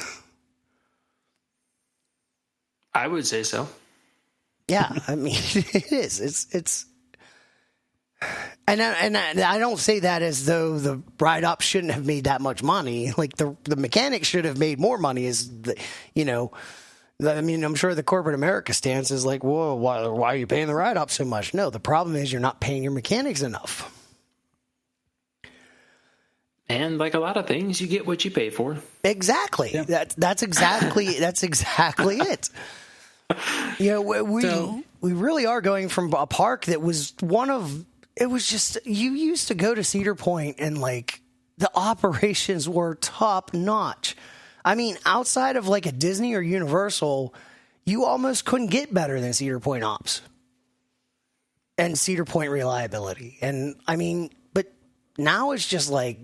Speaker 3: I would say so.
Speaker 2: Yeah, I mean, it is. It's, and I don't say that as though the ride op shouldn't have made that much money. Like the mechanics should have made more money. I mean, I'm sure the corporate America stance is like, whoa, why are you paying the ride op so much? No, the problem is you're not paying your mechanics enough.
Speaker 3: And like a lot of things, you get what you pay for.
Speaker 2: Exactly. Yeah. That's exactly it. You know, we really are going from a park that was it was just, you used to go to Cedar Point and like the operations were top notch. I mean, outside of like a Disney or Universal, you almost couldn't get better than Cedar Point ops and Cedar Point reliability. And I mean, but now it's just like,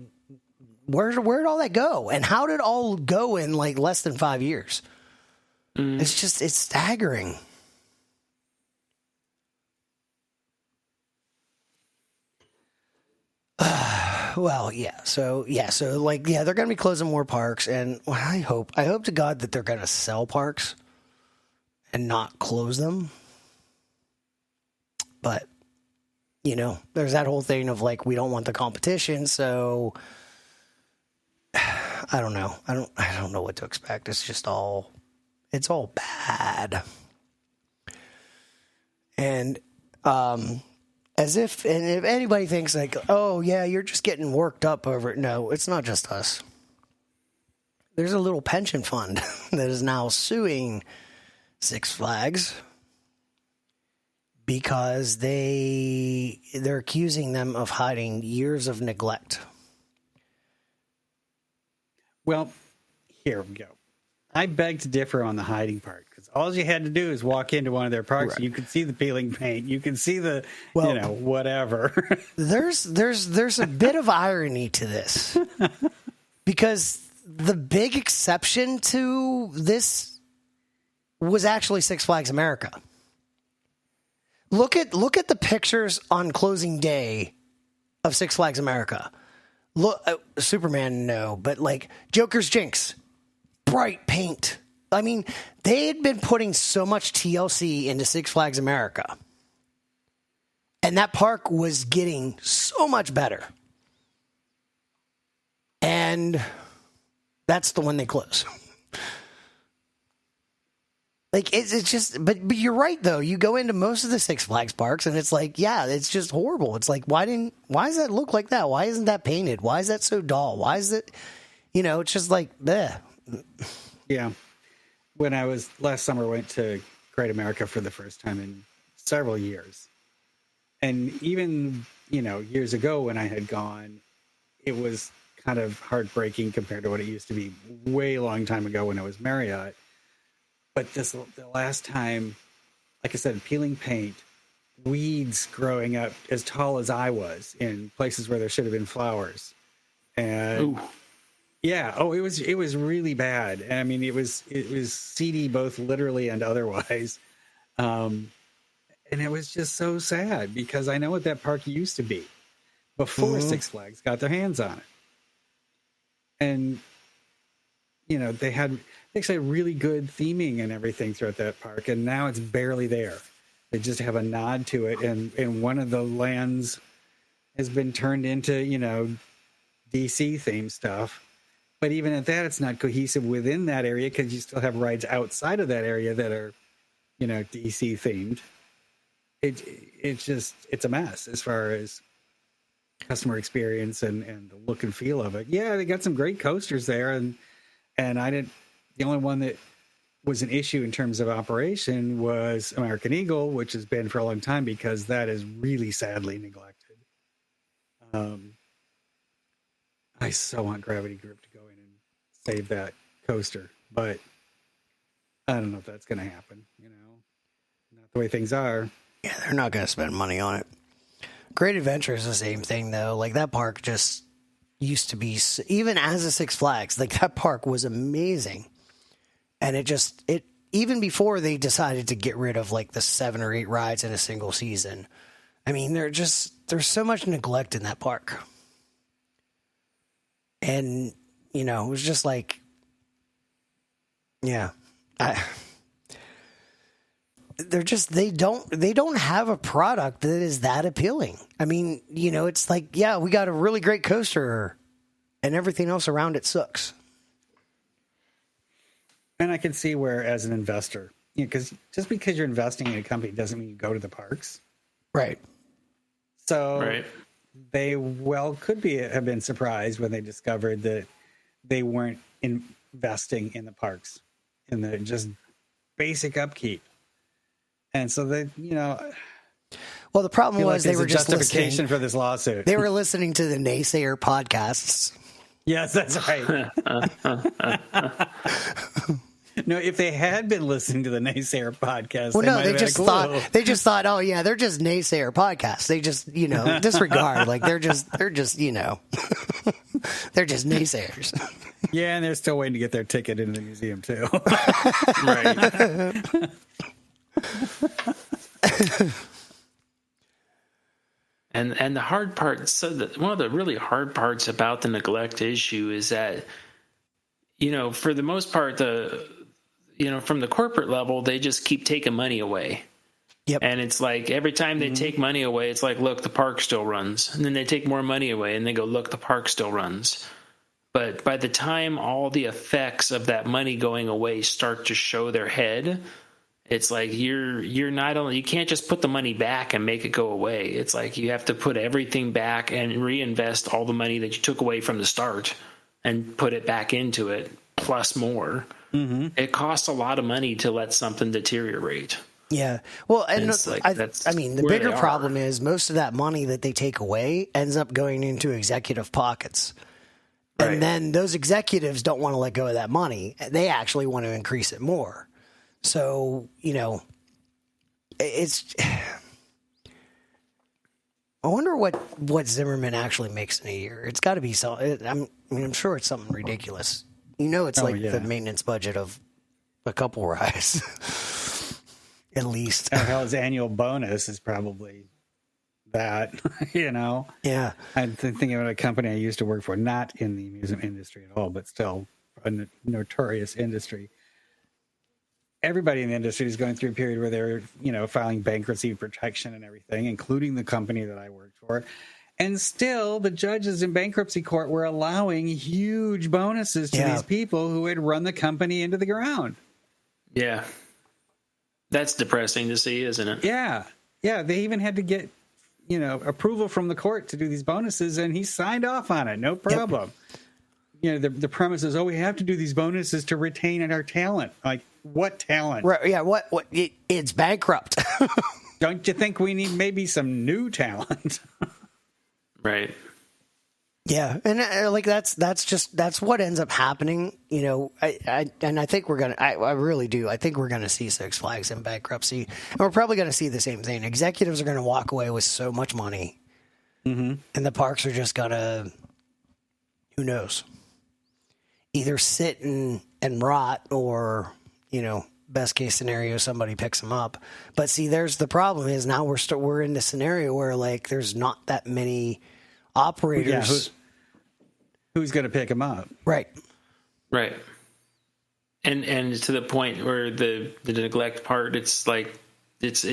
Speaker 2: where'd all that go? And how did it all go in like less than 5 years? It's staggering. Well, yeah. So like, yeah, they're going to be closing more parks. And I hope to God that they're going to sell parks and not close them. But, you know, there's that whole thing of like, we don't want the competition. So I don't know. I don't know what to expect. It's all bad. And, if anybody thinks like, oh yeah, you're just getting worked up over it. No, it's not just us. There's a little pension fund that is now suing Six Flags because they're accusing them of hiding years of neglect.
Speaker 4: Well, here we go. I beg to differ on the hiding part because all you had to do is walk into one of their parks. Right. You could see the peeling paint. You can see the, whatever. there's
Speaker 2: a bit of irony to this because the big exception to this was actually Six Flags America. Look at the pictures on closing day of Six Flags America. Look, Superman, no, but like Joker's Jinx. Bright paint. I mean, they had been putting so much TLC into Six Flags America. And that park was getting so much better. And that's the one they close. Like, it's just, but you're right, though. You go into most of the Six Flags parks, and it's like, yeah, it's just horrible. It's like, why does that look like that? Why isn't that painted? Why is that so dull? Why is it, it's just like, bleh.
Speaker 4: Yeah. When I was last summer, went to Great America for the first time in several years. And even, years ago when I had gone, it was kind of heartbreaking compared to what it used to be way long time ago when it was Marriott. But the last time, like I said, peeling paint, weeds growing up as tall as I was in places where there should have been flowers. And yeah, it was really bad. I mean, it was seedy both literally and otherwise. And it was just so sad because I know what that park used to be before Six Flags got their hands on it. And, you know, they actually had really good theming and everything throughout that park. And now it's barely there. They just have a nod to it. And one of the lands has been turned into, you know, DC themed stuff. But even at that, it's not cohesive within that area because you still have rides outside of that area that are, you know, DC themed. It's a mess as far as customer experience and the look and feel of it. Yeah, they got some great coasters there, and the only one that was an issue in terms of operation was American Eagle, which has been for a long time because that is really sadly neglected. I so want Gravity Grip to go in and save that coaster, but I don't know if that's going to happen. You know, not the way things are.
Speaker 2: Yeah, they're not going to spend money on it. Great Adventure is the same thing, though. Like, that park just used to be, even as a Six Flags, like, that park was amazing. And it even before they decided to get rid of, like, the 7 or 8 rides in a single season, I mean, there's so much neglect in that park. And, you know, it was just like, yeah, they don't have a product that is that appealing. I mean, you know, it's like, yeah, we got a really great coaster and everything else around it sucks.
Speaker 4: And I can see where, as an investor, you know, because just because you're investing in a company doesn't mean you go to the parks.
Speaker 2: Right.
Speaker 4: So they could have been surprised when they discovered that they weren't investing in the parks, in the just basic upkeep. And so they, you know,
Speaker 2: well, the problem was they were just
Speaker 4: justification
Speaker 2: listening
Speaker 4: for this lawsuit.
Speaker 2: They were listening to the naysayer podcasts.
Speaker 4: Yes, that's right. No, if they had been listening to the naysayer podcast,
Speaker 2: well, no, they just thought, oh yeah, they're just naysayer podcasts. They just, you know, disregard, like they're just, you know, they're just naysayers.
Speaker 4: Yeah, and they're still waiting to get their ticket into the museum too. Right.
Speaker 3: And the hard part, one of the really hard parts about the neglect issue is that, you know, for the most part, from the corporate level, they just keep taking money away.
Speaker 2: Yep.
Speaker 3: And it's like every time they take money away, it's like, look, the park still runs. And then they take more money away and they go, look, the park still runs. But by the time all the effects of that money going away start to show their head, it's like you can't just put the money back and make it go away. It's like you have to put everything back and reinvest all the money that you took away from the start and put it back into it, plus more. Mm-hmm. It costs a lot of money to let something deteriorate.
Speaker 2: Yeah. Well, and
Speaker 3: like,
Speaker 2: I mean, the bigger problem is most of that money that they take away ends up going into executive pockets. And then those executives don't want to let go of that money. They actually want to increase it more. So, you know, it's... I wonder what Zimmerman actually makes in a year. It's got to be I'm sure it's something ridiculous. You know, it's the maintenance budget of a couple rides, at least.
Speaker 4: Hell, his annual bonus is probably that. You know.
Speaker 2: Yeah.
Speaker 4: I'm thinking about a company I used to work for, not in the amusement industry at all, but still a notorious industry. Everybody in the industry is going through a period where they're, you know, filing bankruptcy protection and everything, including the company that I worked for. And still, the judges in bankruptcy court were allowing huge bonuses to these people who had run the company into the ground.
Speaker 3: Yeah. That's depressing to see, isn't it?
Speaker 4: Yeah. Yeah. They even had to get, you know, approval from the court to do these bonuses, and he signed off on it. No problem. Yep. You know, the premise is, we have to do these bonuses to retain our talent. Like, what talent?
Speaker 2: Right, yeah, what it's bankrupt.
Speaker 4: Don't you think we need maybe some new talent?
Speaker 3: Right.
Speaker 2: Yeah, and like that's what ends up happening. You know, I think we're gonna. I really do. I think we're gonna see Six Flags in bankruptcy, and we're probably gonna see the same thing. Executives are gonna walk away with so much money, and the parks are just gonna, who knows, either sit and rot, or best case scenario, somebody picks them up. But see, there's the problem is now we're in the scenario where like there's not that many operators.
Speaker 4: Yeah, who's going to pick them up?
Speaker 2: Right.
Speaker 3: And to the point where the neglect part, it's like it's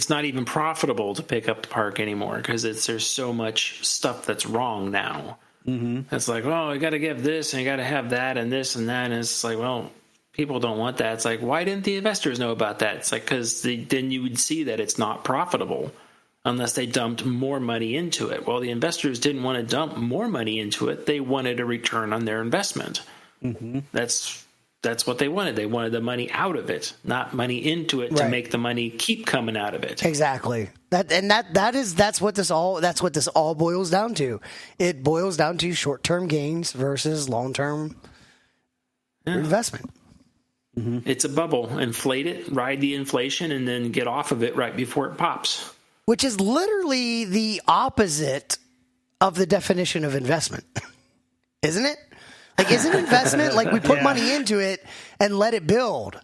Speaker 3: not even profitable to pick up the park anymore because there's so much stuff that's wrong now. It's like, well, I got to give this and I got to have that and this and that, and it's like, well, people don't want that. It's like, why didn't the investors know about that? It's like, because then you would see that it's not profitable unless they dumped more money into it. Well, the investors didn't want to dump more money into it. They wanted a return on their investment. That's what they wanted. They wanted the money out of it, not money into it to make the money keep coming out of it.
Speaker 2: Exactly. That's what this all boils down to. It boils down to short-term gains versus long-term investment.
Speaker 3: It's a bubble. Inflate it, ride the inflation, and then get off of it right before it pops.
Speaker 2: Which is literally the opposite of the definition of investment. Isn't it? Like, isn't investment like we put money into it and let it build?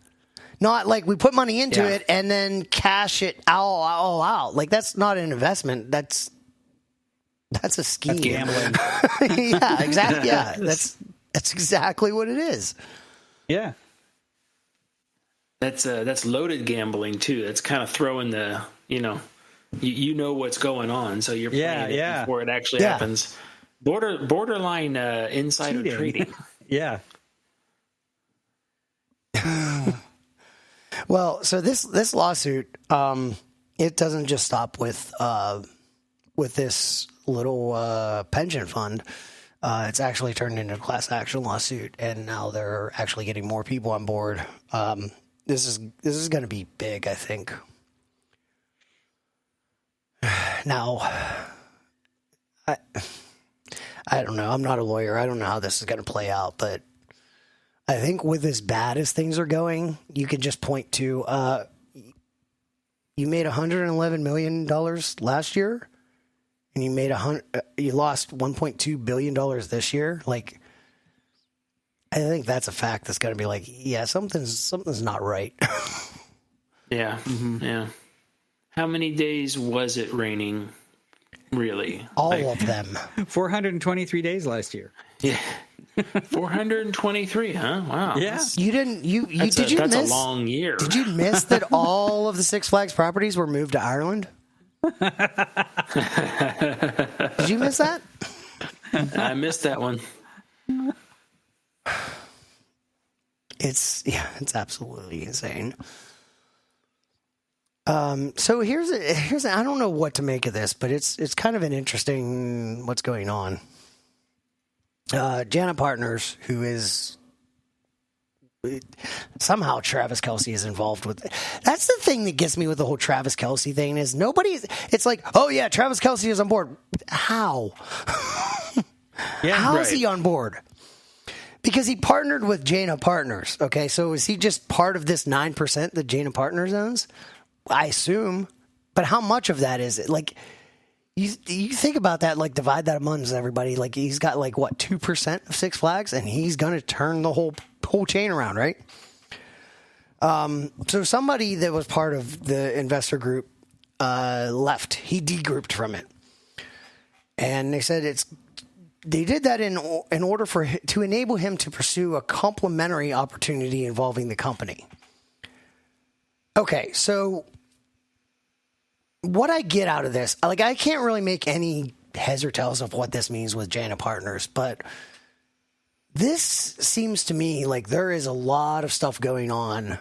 Speaker 2: Not like we put money into it and then cash it all out. Like, that's not an investment. That's a scheme.
Speaker 4: That's gambling.
Speaker 2: Yeah, exactly. Yeah, that's exactly what it is.
Speaker 4: Yeah.
Speaker 3: That's loaded gambling too. That's kind of throwing the, you know what's going on, so you're playing it before it actually happens. Borderline insider trading.
Speaker 2: Yeah. Well, so this lawsuit, it doesn't just stop with this little pension fund. It's actually turned into a class action lawsuit, and now they're actually getting more people on board. This is going to be big, I think. Now, I don't know. I'm not a lawyer. I don't know how this is going to play out, but I think with as bad as things are going, you can just point to you made $111 million last year, and you lost $1.2 billion this year. Like, I think that's a fact that's going to be like, yeah, something's not right.
Speaker 3: Yeah. Yeah. How many days was it raining? Really?
Speaker 2: All of them.
Speaker 4: 423 days last year.
Speaker 3: Yeah. 423, huh? Wow.
Speaker 4: Yeah.
Speaker 3: That's a long year.
Speaker 2: Did you miss that all of the Six Flags properties were moved to Ireland? Did you miss that?
Speaker 3: I missed that one.
Speaker 2: It's absolutely insane. So here's I don't know what to make of this, but it's kind of an interesting what's going on. Janet Partners, who is somehow Travis Kelce is involved with. That's the thing that gets me with the whole Travis Kelce thing is it's like, oh yeah, Travis Kelce is on board. How? How is he on board? Because he partnered with Jana Partners. Okay, so is he just part of this 9% that Jana Partners owns? I assume, but how much of that is it? Like, you think about that, like divide that amongst everybody. Like, he's got like what 2% of Six Flags, and he's going to turn the whole chain around, right? So somebody that was part of the investor group left. He degrouped from it, and they said they did that in order to enable him to pursue a complementary opportunity involving the company. Okay, so what I get out of this, like, I can't really make any heads or tails of what this means with Jana Partners, but this seems to me like there is a lot of stuff going on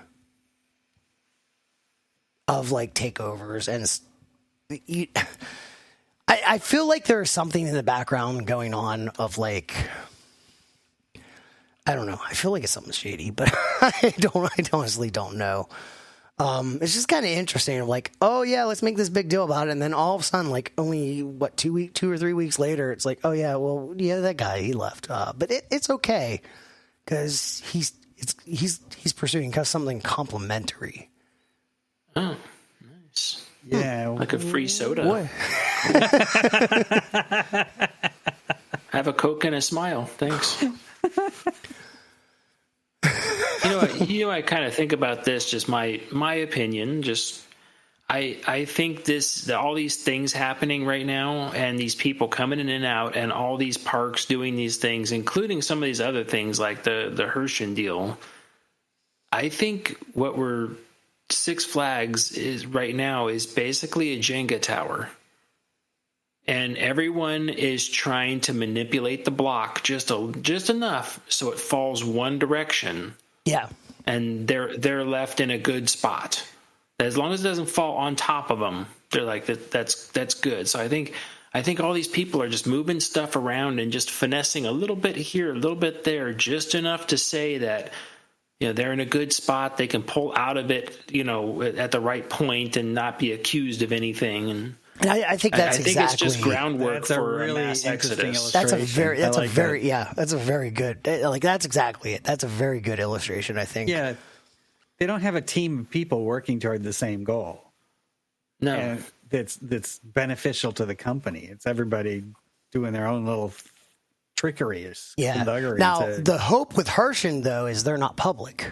Speaker 2: of like takeovers, and I feel like there's something in the background going on of like, I don't know. I feel like it's something shady, but I honestly don't know. It's just kind of interesting. Like, oh yeah, let's make this big deal about it, and then all of a sudden, like only 2 or 3 weeks later, it's like, oh yeah, well yeah, that guy he left, but it's okay because he's pursuing something complimentary.
Speaker 3: Oh, nice.
Speaker 4: Yeah,
Speaker 3: like a free soda.
Speaker 2: What?
Speaker 3: Have a Coke and a smile. Thanks. You know, I kind of think about this, just my opinion, just I think all these things happening right now and these people coming in and out and all these parks doing these things, including some of these other things like the Hershon deal. I think what Six Flags is right now is basically a Jenga tower. And everyone is trying to manipulate the block just enough so it falls one direction.
Speaker 2: Yeah.
Speaker 3: And they're left in a good spot. As long as it doesn't fall on top of them, they're like that's good. So I think all these people are just moving stuff around and just finessing a little bit here, a little bit there, just enough to say that they're in a good spot. They can pull out of it, at the right point and not be accused of anything. And
Speaker 2: I think
Speaker 3: I think it's just groundwork for a mass exodus.
Speaker 2: That's a very good. Like that's exactly it. That's a very good illustration, I think.
Speaker 4: Yeah, they don't have a team of people working toward the same goal.
Speaker 3: No,
Speaker 4: and that's beneficial to the company. It's everybody doing their own little trickery.
Speaker 2: Yeah. Now the hope with Hershon though is they're not public.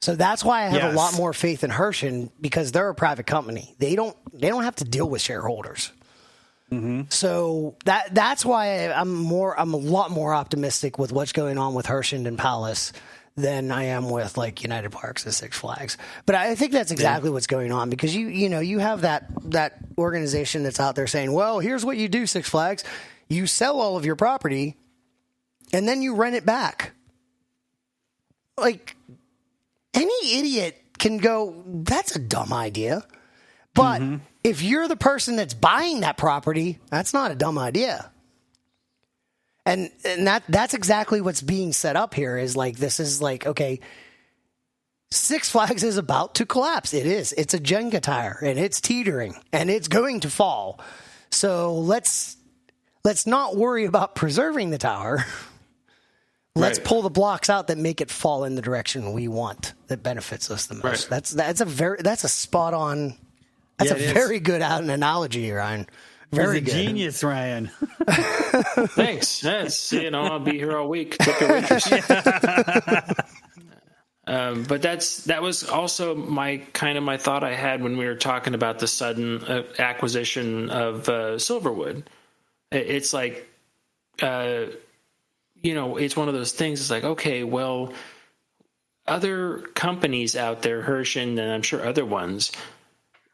Speaker 2: So that's why I have a lot more faith in Hershon because they're a private company. They don't have to deal with shareholders. Mm-hmm. So that's why I'm a lot more optimistic with what's going on with Hershon and Palace than I am with like United Parks and Six Flags. But I think that's exactly what's going on because you have that organization that's out there saying, well, here's what you do, Six Flags. You sell all of your property and then you rent it back. Like, any idiot can go, that's a dumb idea. But if you're the person that's buying that property, that's not a dumb idea. And that's exactly what's being set up here is like, this is like, okay, Six Flags is about to collapse. It is. It's a Jenga tower and it's teetering and it's going to fall. So let's not worry about preserving the tower. Let's pull the blocks out that make it fall in the direction we want that benefits us the most. Right. That's a spot on. That's a very good analogy, Ryan. Very good.
Speaker 4: Genius, Ryan.
Speaker 3: Thanks. That's I'll be here all week. Tip your waitress. But that was also my thought I had when we were talking about the sudden acquisition of Silverwood. It's like. It's one of those things. It's like, okay, well, other companies out there, Hershon, and I'm sure other ones,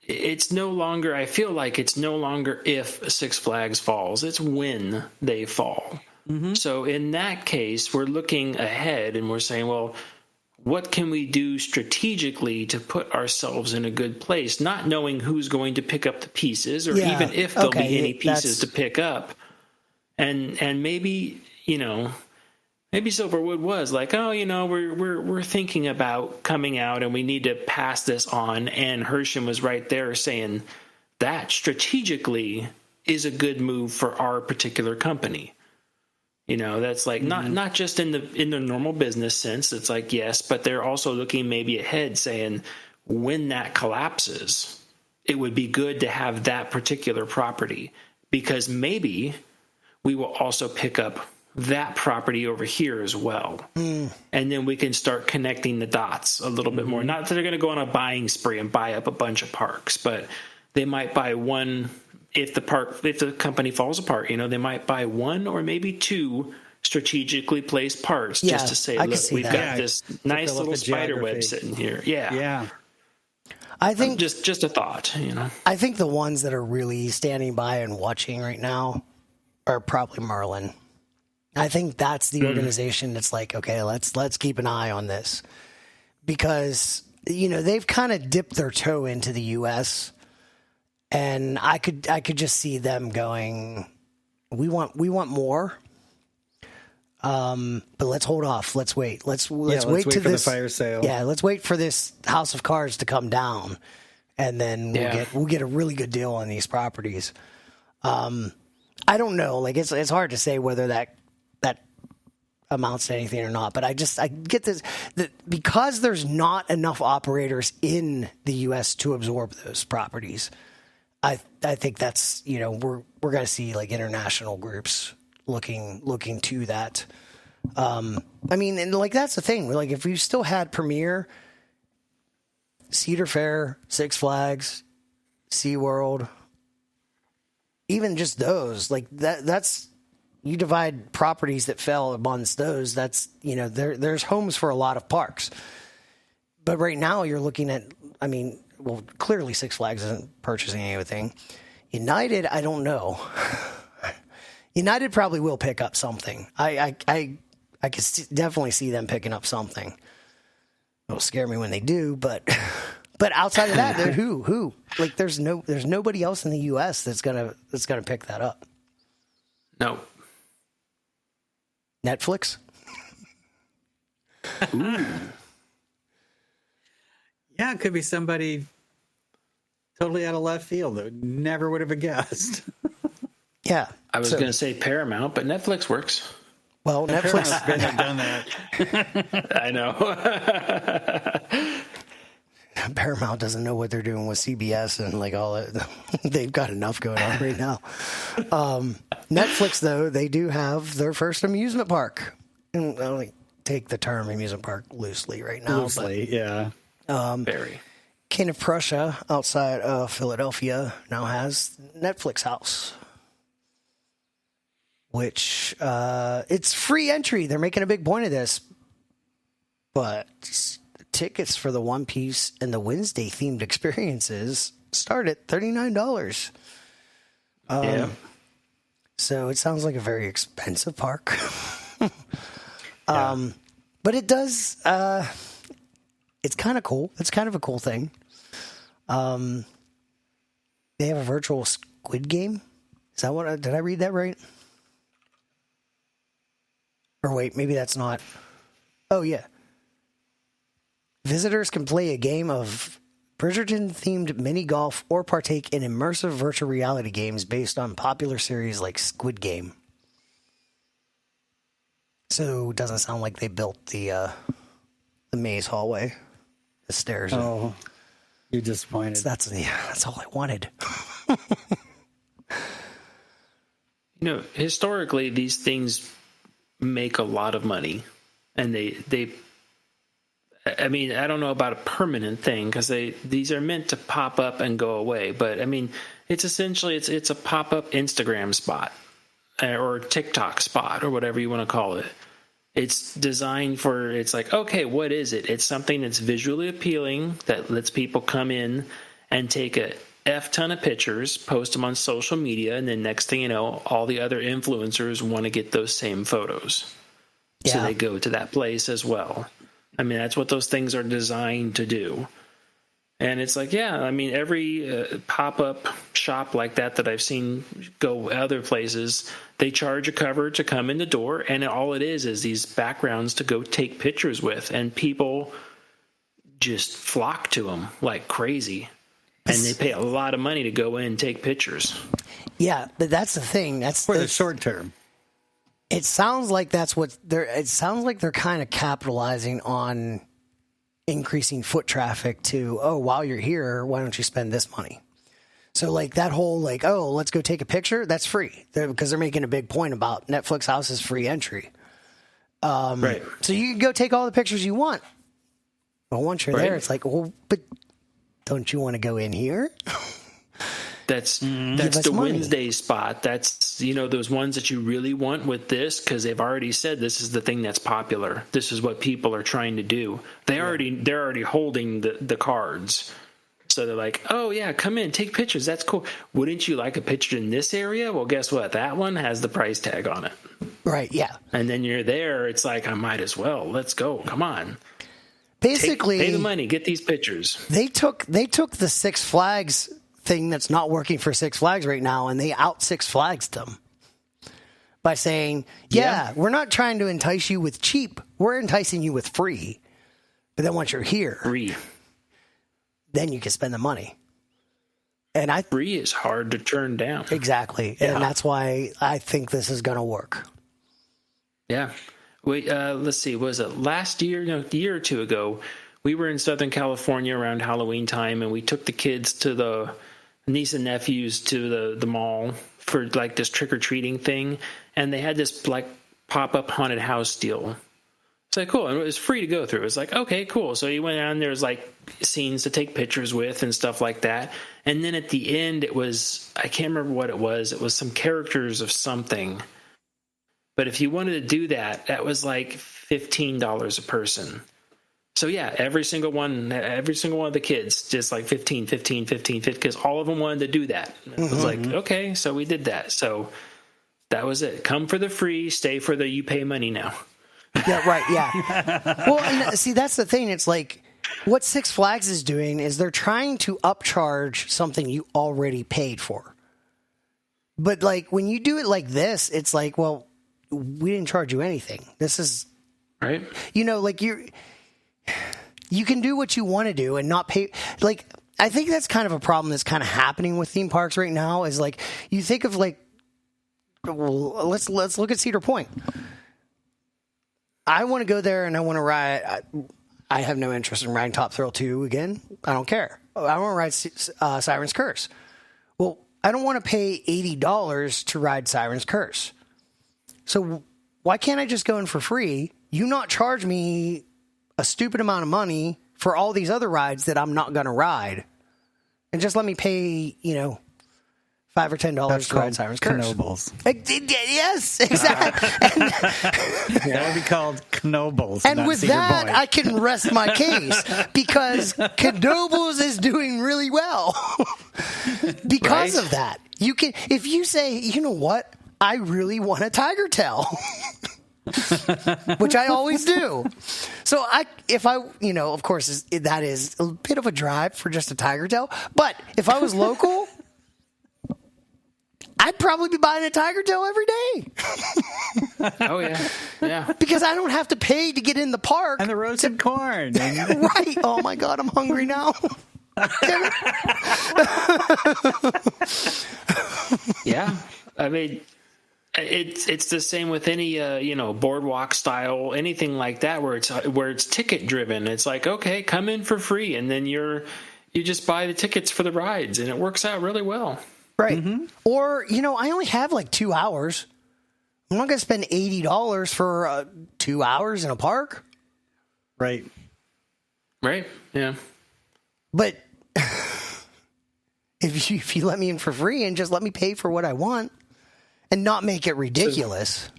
Speaker 3: it's no longer, I feel like it's no longer if Six Flags falls, it's when they fall. Mm-hmm. So in that case, we're looking ahead and we're saying, well, what can we do strategically to put ourselves in a good place, not knowing who's going to pick up the pieces or even if there'll be any pieces to pick up. And maybe, maybe Silverwood was like, oh, we're thinking about coming out and we need to pass this on. And Hershon was right there saying that strategically is a good move for our particular company. That's like not just in the normal business sense. It's like, yes, but they're also looking maybe ahead saying when that collapses, it would be good to have that particular property because maybe we will also pick up that property over here as well. And then we can start connecting the dots a little bit more. Not that they're going to go on a buying spree and buy up a bunch of parks, but they might buy one if the company falls apart, they might buy one or maybe two strategically placed parts just to say, look, we've got this nice little spider web sitting here. Yeah.
Speaker 2: I think
Speaker 3: just a thought,
Speaker 2: I think the ones that are really standing by and watching right now are probably Merlin. I think that's the organization that's like, okay, let's keep an eye on this because they've kind of dipped their toe into the U.S. and I could just see them going, we want more. But let's hold off. Let's wait. Let's wait
Speaker 4: for
Speaker 2: to this
Speaker 4: the fire sale.
Speaker 2: Yeah, let's wait for this House of Cards to come down, and then we'll get a really good deal on these properties. I don't know. Like it's hard to say whether that amounts to anything or not. But I get this that because there's not enough operators in the U.S. to absorb those properties. I think that's we're going to see like international groups looking to that. I mean, and like that's the thing. Like if we still had Premier, Cedar Fair, Six Flags, SeaWorld, even just those, like that's you divide properties that fell amongst those. That's there's homes for a lot of parks. But right now you're looking at, I mean, well, clearly Six Flags isn't purchasing anything. United, I don't know. United probably will pick up something. I could definitely see them picking up something. It'll scare me when they do, but outside of that, who? Like there's nobody else in the U.S. that's gonna pick that up.
Speaker 3: No.
Speaker 2: Netflix.
Speaker 3: Ooh.
Speaker 4: Yeah, it could be somebody totally out of left field that never would have guessed.
Speaker 2: Yeah.
Speaker 3: I was going to say Paramount, but Netflix works.
Speaker 2: Well, Netflix
Speaker 4: Paramount's been there, done that.
Speaker 3: I know.
Speaker 2: Paramount doesn't know what they're doing with CBS and like all that. They've got enough going on right now. Netflix, though, they do have their first amusement park. And I only take the term amusement park loosely right now.
Speaker 4: Loosely, yeah.
Speaker 3: Very.
Speaker 2: King of Prussia outside of Philadelphia now has Netflix House, which it's free entry. They're making a big point of this, but tickets for the One Piece and the Wednesday themed experiences start at $39.
Speaker 3: Yeah.
Speaker 2: So it sounds like a very expensive park. But it does. It's kind of cool. It's kind of a cool thing. They have a virtual Squid Game. Is that what? Did I read that right? Or wait, maybe that's not. Oh yeah. Visitors can play a game of Bridgerton-themed mini golf or partake in immersive virtual reality games based on popular series like Squid Game. So it doesn't sound like they built the maze hallway, the stairs.
Speaker 4: Oh, you're disappointed.
Speaker 2: That's all I wanted.
Speaker 3: Historically, these things make a lot of money, and they I mean, I don't know about a permanent thing because these are meant to pop up and go away. But I mean, it's essentially it's a pop up Instagram spot or TikTok spot or whatever you want to call it. It's designed for. It's like, okay, what is it? It's something that's visually appealing that lets people come in and take a F ton of pictures, post them on social media, and then next thing you know, all the other influencers want to get those same photos, so they go to that place as well. I mean, that's what those things are designed to do. And it's like, yeah, I mean, every pop-up shop like that I've seen go other places, they charge a cover to come in the door, and all it is these backgrounds to go take pictures with, and people just flock to them like crazy. And they pay a lot of money to go in and take pictures.
Speaker 2: Yeah, but that's the thing. That's
Speaker 4: for the short term.
Speaker 2: It sounds like that's what they're. It sounds like they're kind of capitalizing on increasing foot traffic to. Oh, while you're here, why don't you spend this money? So like that whole like, oh, let's go take a picture. That's free because they're making a big point about Netflix House is free entry.
Speaker 3: Right.
Speaker 2: So you can go take all the pictures you want. But once you're there, it's like, well, but don't you want to go in here?
Speaker 3: That's the
Speaker 2: money.
Speaker 3: Wednesday spot. That's, those ones that you really want with this, because they've already said this is the thing that's popular. This is what people are trying to do. They're already holding the cards. So they're like, oh yeah, come in, take pictures. That's cool. Wouldn't you like a picture in this area? Well, guess what? That one has the price tag on it.
Speaker 2: Right. Yeah.
Speaker 3: And then you're there. It's like, I might as well. Let's go. Come on.
Speaker 2: Basically,
Speaker 3: pay the money. Get these pictures.
Speaker 2: They took the Six Flags thing that's not working for Six Flags right now, and they out Six Flags them by saying, yeah, we're not trying to entice you with cheap. We're enticing you with free. But then once you're here,
Speaker 3: Free.
Speaker 2: Then you can spend the money. And
Speaker 3: Free is hard to turn down.
Speaker 2: Exactly. Yeah. And that's why I think this is going to work.
Speaker 3: Yeah. Let's see. Was it last year? No, a year or two ago. We were in Southern California around Halloween time, and we took the kids to the niece and nephews to the mall for like this trick-or-treating thing. And they had this like pop-up haunted house deal. It's like, cool. And it was free to go through. It was like, okay, cool. So you went down, there was like scenes to take pictures with and stuff like that. And then at the end, it was, I can't remember what it was. It was some characters of something. But if you wanted to do that, that was like $15 a person. So yeah, every single one of the kids, just like 15, because all of them wanted to do that. It was like, okay, so we did that. So that was it. Come for the free, stay for the you pay money now.
Speaker 2: Yeah, right, yeah. Well, and see, that's the thing. It's like, what Six Flags is doing is they're trying to upcharge something you already paid for. But like, when you do it like this, it's like, well, we didn't charge you anything. This is...
Speaker 3: Right.
Speaker 2: You know, like, you can do what you want to do and not pay. Like, I think that's kind of a problem that's kind of happening with theme parks right now is like, you think of like, well, let's look at Cedar Point. I want to go there and I want to ride. I have no interest in riding Top Thrill 2 again. I don't care. I want to ride Siren's Curse. Well, I don't want to pay $80 to ride Siren's Curse. So why can't I just go in for free? You not charge me a stupid amount of money for all these other rides that I'm not going to ride, and just let me pay, $5 or $10 to ride Siren's Curse.
Speaker 4: Knobles.
Speaker 2: Yes, exactly.
Speaker 4: That would be called Knobles.
Speaker 2: And with that, I can rest my case because Knobles is doing really well because of that. You can, if you say, you know what, I really want a tiger tail. Which I always do. So of course, that is a bit of a drive for just a tiger tail. But if I was local, I'd probably be buying a tiger tail every day.
Speaker 3: Oh, yeah. Yeah.
Speaker 2: Because I don't have to pay to get in the park.
Speaker 4: And the roasted corn.
Speaker 2: Right. Oh, my God. I'm hungry now.
Speaker 3: Yeah. I mean... It's the same with any boardwalk style, anything like that where it's ticket driven. It's like, okay, come in for free, and then you just buy the tickets for the rides, and it works out really well.
Speaker 2: Right. Mm-hmm. Or I only have like 2 hours. I'm not going to spend $80 for 2 hours in a park.
Speaker 4: Right.
Speaker 3: Right. Yeah.
Speaker 2: But if you let me in for free and just let me pay for what I want. And not make it ridiculous.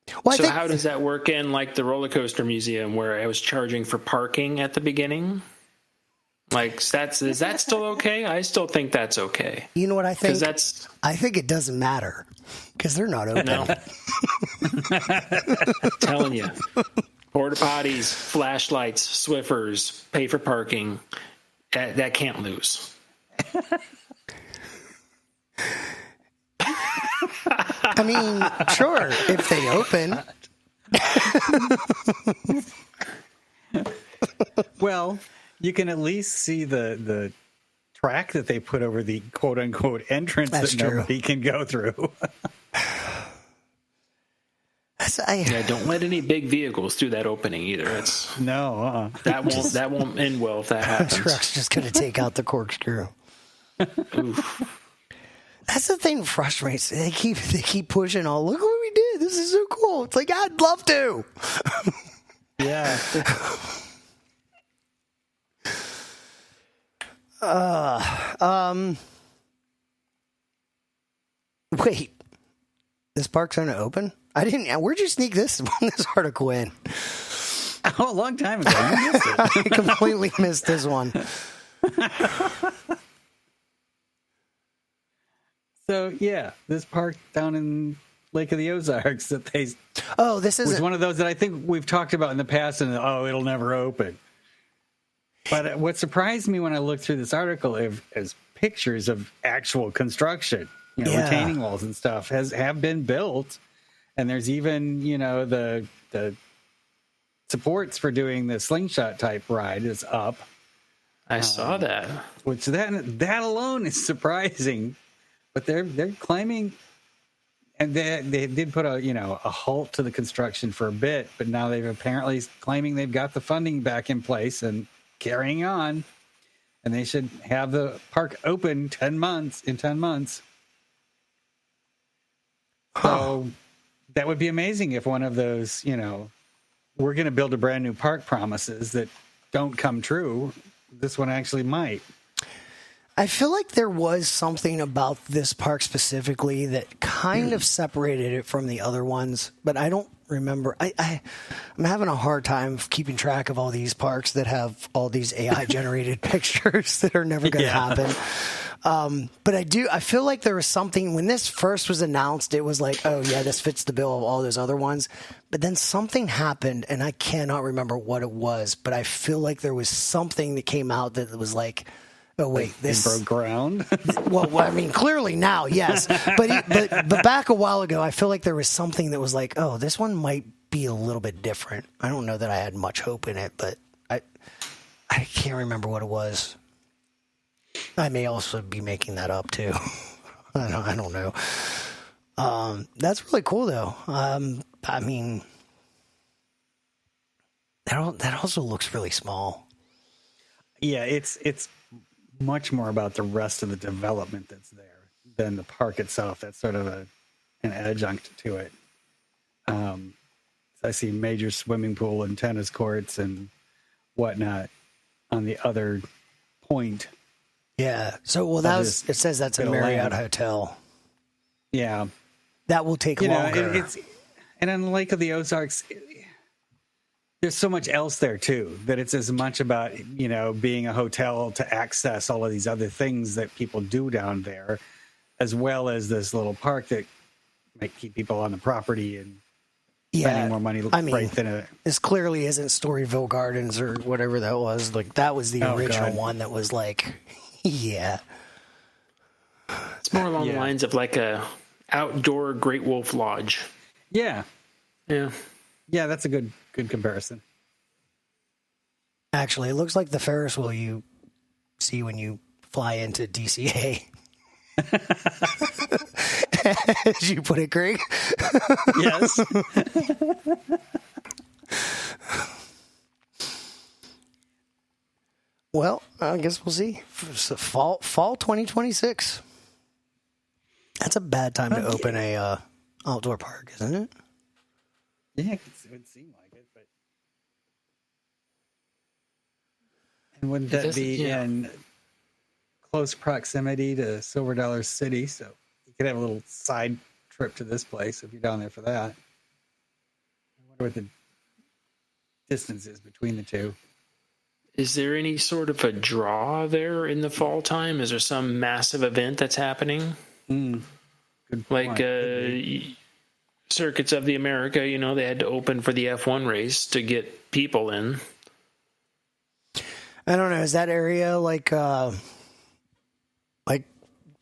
Speaker 3: So how does that work in like the roller coaster museum where I was charging for parking at the beginning? Like is that still okay? I still think that's okay.
Speaker 2: You know what I think? I think it doesn't matter because they're not open.
Speaker 3: No. Telling you, porta potties, flashlights, Swiffers, pay for parking. That can't lose.
Speaker 2: I mean, sure, if they open.
Speaker 4: Well, you can at least see the track that they put over the quote-unquote entrance that nobody can go through.
Speaker 3: Don't let any big vehicles through that opening either. That won't end well if that happens.
Speaker 2: The truck's just going to take out the corkscrew.
Speaker 3: Oof.
Speaker 2: That's the thing that frustrates. They keep pushing all. Look what we did. This is so cool. It's like I'd love to.
Speaker 4: Yeah.
Speaker 2: Wait. This park's going to open? I didn't. Where'd you sneak this article in?
Speaker 4: Oh, a long time ago. You missed it.
Speaker 2: I completely missed this one.
Speaker 4: So yeah, this park down in Lake of the Ozarks that this was one of those that I think we've talked about in the past, and it'll never open. But what surprised me when I looked through this article is pictures of actual construction. retaining walls and stuff have been built, and there's even the supports for doing the slingshot type ride is up.
Speaker 3: I saw that.
Speaker 4: Which that alone is surprising, but they're claiming, and they did put a halt to the construction for a bit, but now they've apparently claiming they've got the funding back in place and carrying on, and they should have the park open in 10 months. So that would be amazing if one of those, we're going to build a brand new park promises that don't come true. This one actually might.
Speaker 2: I feel like there was something about this park specifically that kind of separated it from the other ones, but I don't remember. I'm having a hard time keeping track of all these parks that have all these AI generated pictures that are never going to happen. But I feel like there was something when this first was announced, it was like, oh yeah, this fits the bill of all those other ones. But then something happened and I cannot remember what it was, but I feel like there was something that came out that was like, oh wait, this
Speaker 4: broke ground.
Speaker 2: Well, I mean, clearly now, yes, but back a while ago, I feel like there was something that was like, oh, this one might be a little bit different. I don't know that I had much hope in it, but I can't remember what it was. I may also be making that up too. I don't know. That's really cool though. I mean, that also looks really small.
Speaker 4: Yeah, it's much more about the rest of the development that's there than the park itself. That's sort of an adjunct to it. So I see major swimming pool and tennis courts and whatnot on the other point.
Speaker 2: Yeah. So, it says that's a Marriott hotel.
Speaker 4: Yeah.
Speaker 2: That will take longer.
Speaker 4: And on the Lake of the Ozarks, there's so much else there too, that it's as much about, being a hotel to access all of these other things that people do down there, as well as this little park that might keep people on the property and spending more money right than it.
Speaker 2: This clearly isn't Storyville Gardens or whatever that was. Like that was the original one that was like, yeah.
Speaker 3: It's more along the lines of like a outdoor Great Wolf Lodge.
Speaker 4: Yeah.
Speaker 3: Yeah.
Speaker 4: Yeah, that's a good comparison.
Speaker 2: Actually, it looks like the Ferris wheel you see when you fly into DCA. As you put it, Greg.
Speaker 4: Yes.
Speaker 2: Well, I guess we'll see. Fall 2026. That's a bad time to open a outdoor park, isn't it?
Speaker 4: Yeah, it would seem like it, but and wouldn't that be in close proximity to Silver Dollar City? So you could have a little side trip to this place if you're down there for that. I wonder what the distance is between the two.
Speaker 3: Is there any sort of a draw there in the fall time? Is there some massive event that's happening?
Speaker 4: Good
Speaker 3: like Circuits of the America, they had to open for the F1 race to get people in.
Speaker 2: I don't know. Is that area like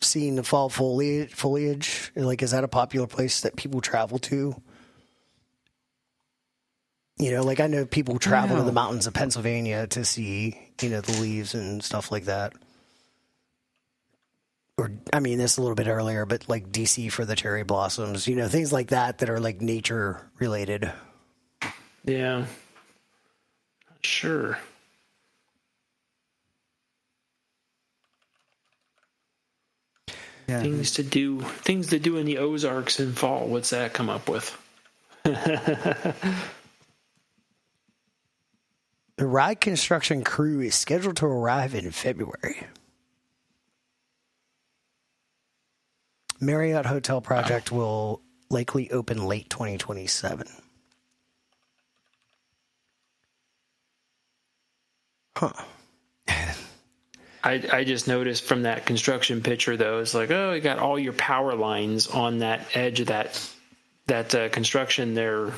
Speaker 2: seeing the fall foliage? Like, is that a popular place that people travel to? Like I know people travel to the mountains of Pennsylvania to see, the leaves and stuff like that. Or, I mean, this a little bit earlier, but like DC for the cherry blossoms, things like that are like nature related.
Speaker 3: Yeah. Sure.
Speaker 4: Yeah.
Speaker 3: Things to do in the Ozarks in fall. What's that come up with?
Speaker 2: The ride construction crew is scheduled to arrive in February. Marriott Hotel project will likely open late 2027. Huh.
Speaker 3: I just noticed from that construction picture, though, it's like, oh, you got all your power lines on that edge of that construction there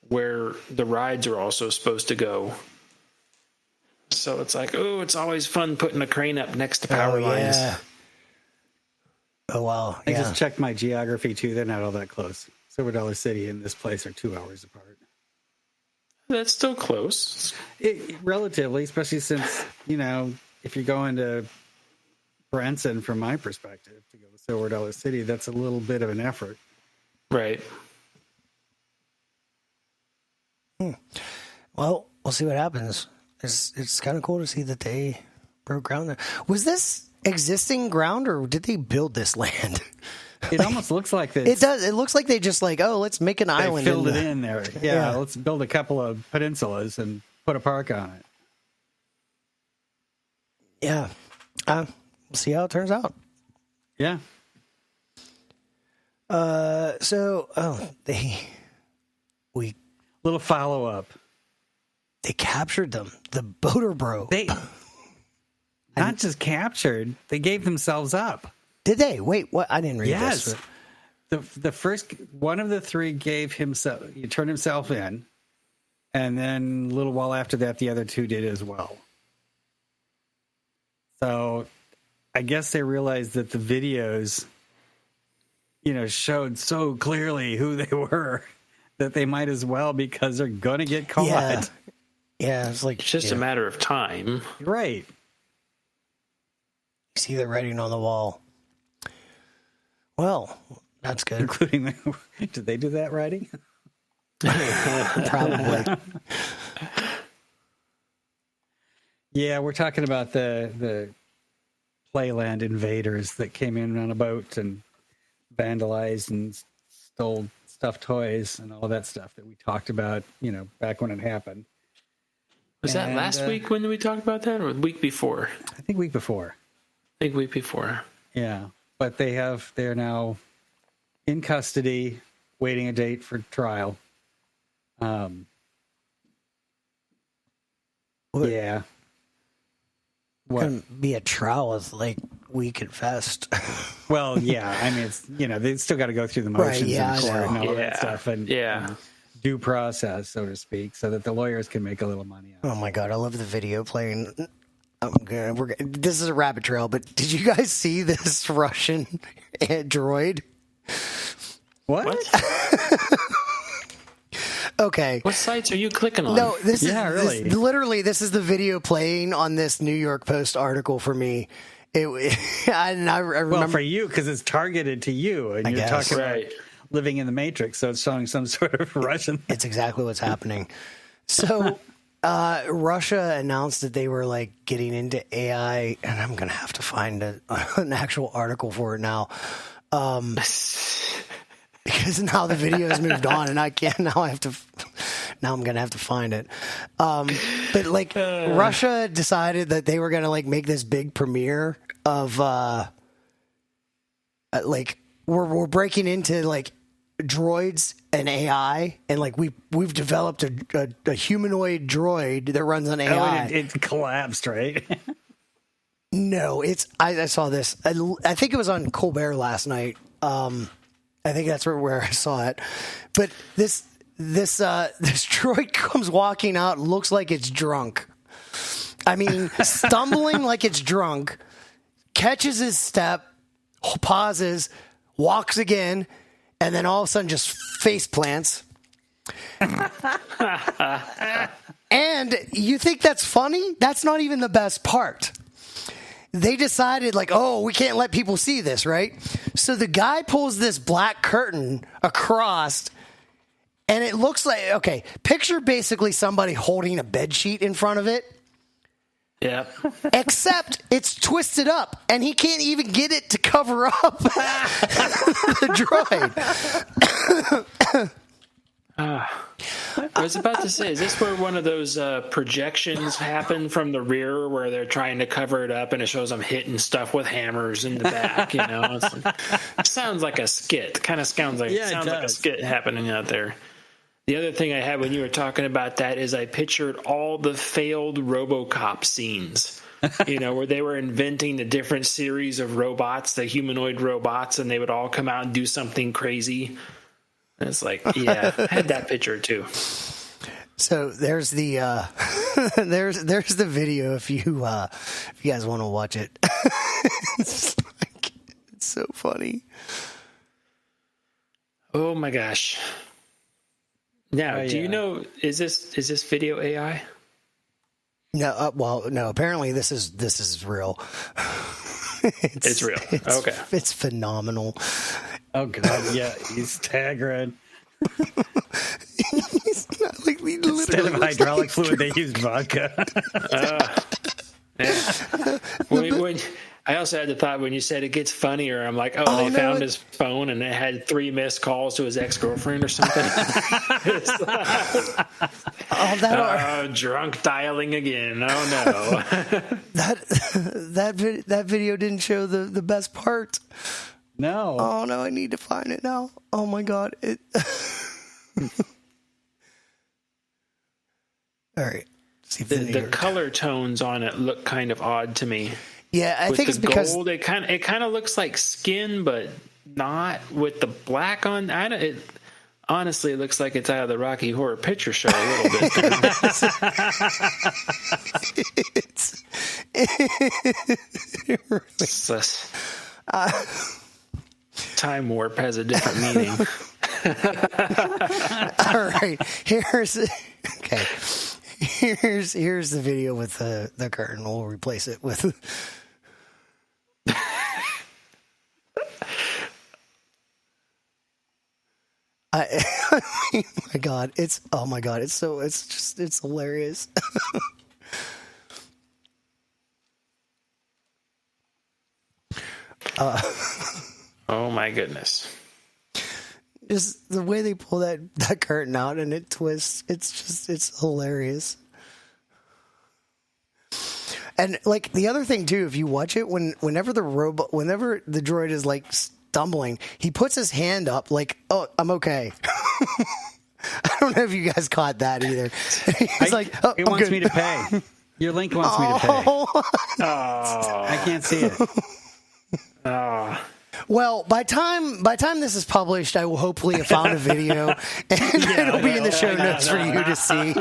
Speaker 3: where the rides are also supposed to go. So it's like, oh, it's always fun putting a crane up next to power lines.
Speaker 2: Oh, wow.
Speaker 4: I
Speaker 2: Yeah.
Speaker 4: just checked my geography, too. They're not all that close. Silver Dollar City and this place are 2 hours apart.
Speaker 3: That's still close.
Speaker 4: Relatively, especially since, if you're going to Branson, from my perspective, to go to Silver Dollar City, that's a little bit of an effort.
Speaker 3: Right.
Speaker 2: Well, we'll see what happens. It's kind of cool to see that they broke ground there. Was this existing ground, or did they build this land?
Speaker 4: It almost looks like this.
Speaker 2: It does. It looks like they just let's make an island.
Speaker 4: They filled it in there. Yeah, let's build a couple of peninsulas and put a park on it.
Speaker 2: Yeah. We'll see how it turns out.
Speaker 4: Yeah. Little follow up.
Speaker 2: They captured them. The boater bro.
Speaker 4: They not just captured, they gave themselves up.
Speaker 2: Did they? Wait, what? I didn't read this.
Speaker 4: Yes. The first one of the three he turned himself in, and then a little while after that, the other two did as well. So I guess they realized that the videos, showed so clearly who they were that they might as well, because they're going to get caught.
Speaker 2: Yeah, it's
Speaker 3: just a matter of time.
Speaker 4: Right.
Speaker 2: You see the writing on the wall. Well, that's good.
Speaker 4: Including did they do that writing?
Speaker 2: Probably.
Speaker 4: Yeah, we're talking about the Playland invaders that came in on a boat and vandalized and stole stuffed toys and all that stuff that we talked about, back when it happened.
Speaker 3: Was that last week when we talked about that, or the week before?
Speaker 4: I think week before.
Speaker 3: Week before.
Speaker 4: Yeah, but they're now in custody, waiting a date for trial. Yeah.
Speaker 2: What? Gonna be a trial with we confessed.
Speaker 4: Well, yeah. I mean, it's they still got to go through the motions in court and all that stuff, and due process, so to speak, so that the lawyers can make a little money out.
Speaker 2: Oh my god, I love the video playing. This is a rabbit trail, but did you guys see this Russian droid?
Speaker 4: What?
Speaker 2: Okay.
Speaker 3: What sites are you clicking on?
Speaker 2: No, this
Speaker 4: really.
Speaker 2: This is the video playing on this New York Post article for me. I remember.
Speaker 4: Well, for you, because it's targeted to you, and you're talking about living in the Matrix, so it's showing some sort of Russian.
Speaker 2: It's exactly what's happening. So, Russia announced that they were getting into AI, and I'm going to have to find an actual article for it now. Because now the video has moved on, and I can't. Now I'm gonna have to find it. But Russia decided that they were gonna make this big premiere of we're breaking into droids and AI, and we've developed a humanoid droid that runs on AI.
Speaker 4: Oh, it collapsed, right?
Speaker 2: No, I saw this. I think it was on Colbert last night. I think that's where I saw it. But this droid comes walking out, looks like it's drunk. I mean, stumbling like it's drunk, catches his step, pauses, walks again, and then all of a sudden just face plants. And you think that's funny? That's not even the best part. They decided we can't let people see this, right? So the guy pulls this black curtain across, and it looks picture basically somebody holding a bed sheet in front of it.
Speaker 3: Yeah.
Speaker 2: Except it's twisted up, and he can't even get it to cover up the droid.
Speaker 3: I was about to say, is this where one of those projections happen from the rear where they're trying to cover it up and it shows them hitting stuff with hammers in the back? It sounds like a skit. Kind of sounds like a skit happening out there. The other thing I had when you were talking about that is I pictured all the failed RoboCop scenes. Where they were inventing the different series of robots, the humanoid robots, and they would all come out and do something crazy. And it's I had that picture too.
Speaker 2: So there's the there's the video if you guys want to watch it. It's so funny.
Speaker 3: Oh my gosh. Now,
Speaker 4: Oh,
Speaker 3: do you
Speaker 4: yeah.
Speaker 3: know, is this video AI?
Speaker 2: No, no. Apparently, this is real.
Speaker 3: It's real. Okay.
Speaker 2: It's phenomenal.
Speaker 4: Oh God, yeah, he's staggering.
Speaker 2: It's not like we
Speaker 4: Instead of hydraulic fluid, they used vodka.
Speaker 3: Yeah. When I also had the thought when you said it gets funnier, I'm like, they
Speaker 2: no,
Speaker 3: found his phone and it had 3 missed calls to his ex-girlfriend or something. Drunk dialing again. Oh no.
Speaker 2: that video didn't show the best part.
Speaker 4: No.
Speaker 2: Oh no, I need to find it now. Oh my God. All right. See if
Speaker 3: The color tones on it look kind of odd to me.
Speaker 2: Yeah, I
Speaker 3: With
Speaker 2: think
Speaker 3: the
Speaker 2: it's because
Speaker 3: gold, it kind of looks like skin, but not with the black on. Honestly, it looks like it's out of the Rocky Horror Picture Show a little bit. Time warp has a different meaning.
Speaker 2: all right. Here's the video with the curtain. We'll replace it with. Oh my god, it's hilarious.
Speaker 3: Oh my goodness.
Speaker 2: Just the way they pull that curtain out and it twists, it's hilarious. And like the other thing too, if you watch it, whenever the droid is like stumbling, he puts his hand up like, "Oh, I'm okay." I don't know if you guys caught that either. He's like, "Oh,
Speaker 4: it
Speaker 2: I'm
Speaker 4: wants
Speaker 2: good."
Speaker 4: me to pay. Your link wants me to pay. I can't see it.
Speaker 2: Well, by time this is published, I will hopefully have found a video, and it'll be in the show notes for you to see.